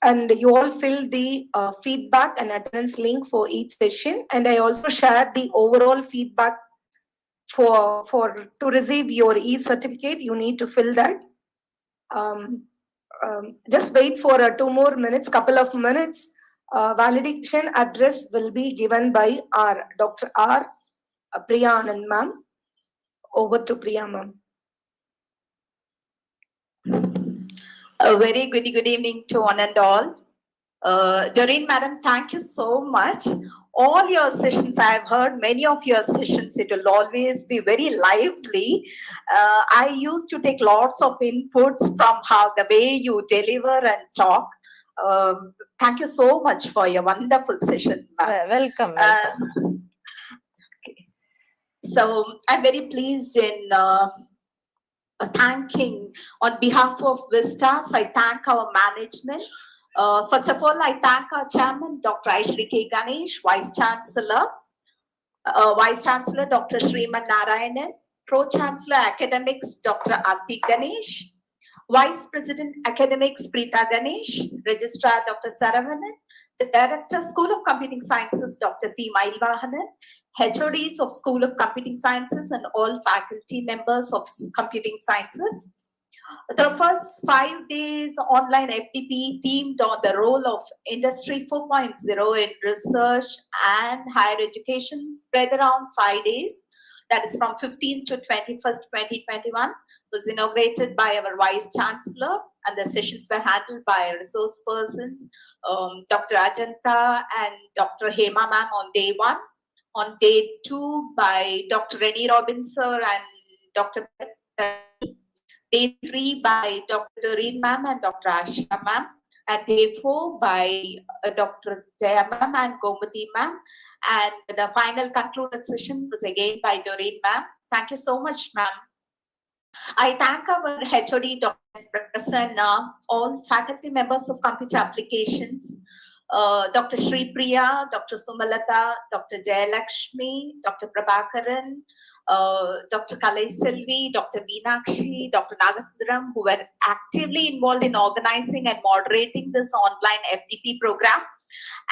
And you all filled the feedback and attendance link for each session. And I also shared the overall feedback to receive your e-certificate. You need to fill that. Just wait for 2 more minutes, couple of minutes. Validation address will be given by our Dr. R. Priya Anand ma'am. Over to Priya ma'am. A very good evening to one and all. Doreen madam, thank you so much. All your sessions, I have heard many of your sessions, it will always be very lively. I used to take lots of inputs from how the way you deliver and talk. Thank you so much for your wonderful session. Welcome. Okay. So I'm very pleased in thanking on behalf of Vistas. I thank our management. First of all, I thank our chairman, Dr. Aishri K. Ganesh, Vice Chancellor Dr. Sriman Narayanan, Pro Chancellor Academics, Dr. Aarti Ganesh, Vice President Academics, Preeta Ganesh, Registrar, Dr. Saravanan, the Director, School of Computing Sciences, Dr. P. Mailvahanan, HODs of School of Computing Sciences and all faculty members of Computing Sciences, The first 5 days online FDP themed on the role of Industry 4.0 in research and higher education spread around 5 days. That is from 15th to 21st, 2021. Was inaugurated by our Vice Chancellor, and the sessions were handled by resource persons, Dr. Ajanta and Dr. Hema ma'am on day 1. On day 2 by Dr. Rennie Robinson and Dr. Day 3 by Dr.Doreen ma'am and Dr. Asha ma'am. And day 4 by Dr. Jaya ma'am and Gomati ma'am. And the final concluded session was again by Doreen ma'am. Thank you so much, ma'am. I thank our HOD, Dr. Prasanna, all faculty members of computer applications, Dr. Sri Priya, Dr. Sumalata, Dr. Jayalakshmi, Dr. Prabhakaran, Dr. Kalai Selvi, Dr. Meenakshi, Dr. Nagasundram, who were actively involved in organizing and moderating this online FDP program.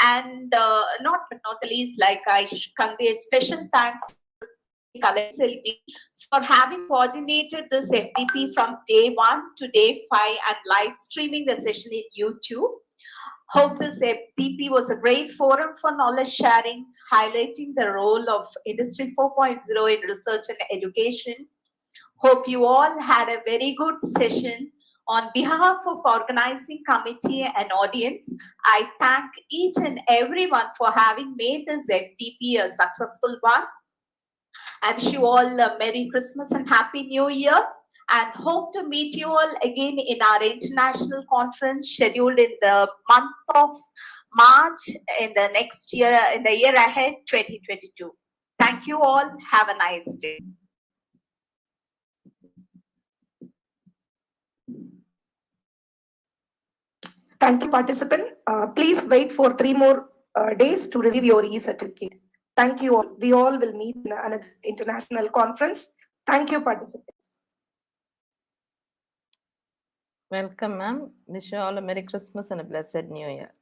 And not the least, like I convey special thanks to Kalai Selvi for having coordinated this FDP from day 1 to day 5 and live streaming the session in YouTube. Hope this FDP was a great forum for knowledge sharing, highlighting the role of Industry 4.0 in research and education. Hope you all had a very good session. On behalf of organizing committee and audience, I thank each and everyone for having made this FDP a successful one. I wish you all a Merry Christmas and Happy New Year, and hope to meet you all again in our international conference scheduled in the month of March in the next year, in the year ahead, 2022. Thank you all. Have a nice day. Thank you, participant. Please wait for 3 more days to receive your e-certificate. Thank you all. We all will meet in another international conference. Thank you, participants. Welcome, ma'am. Wish you all a Merry Christmas and a blessed New Year.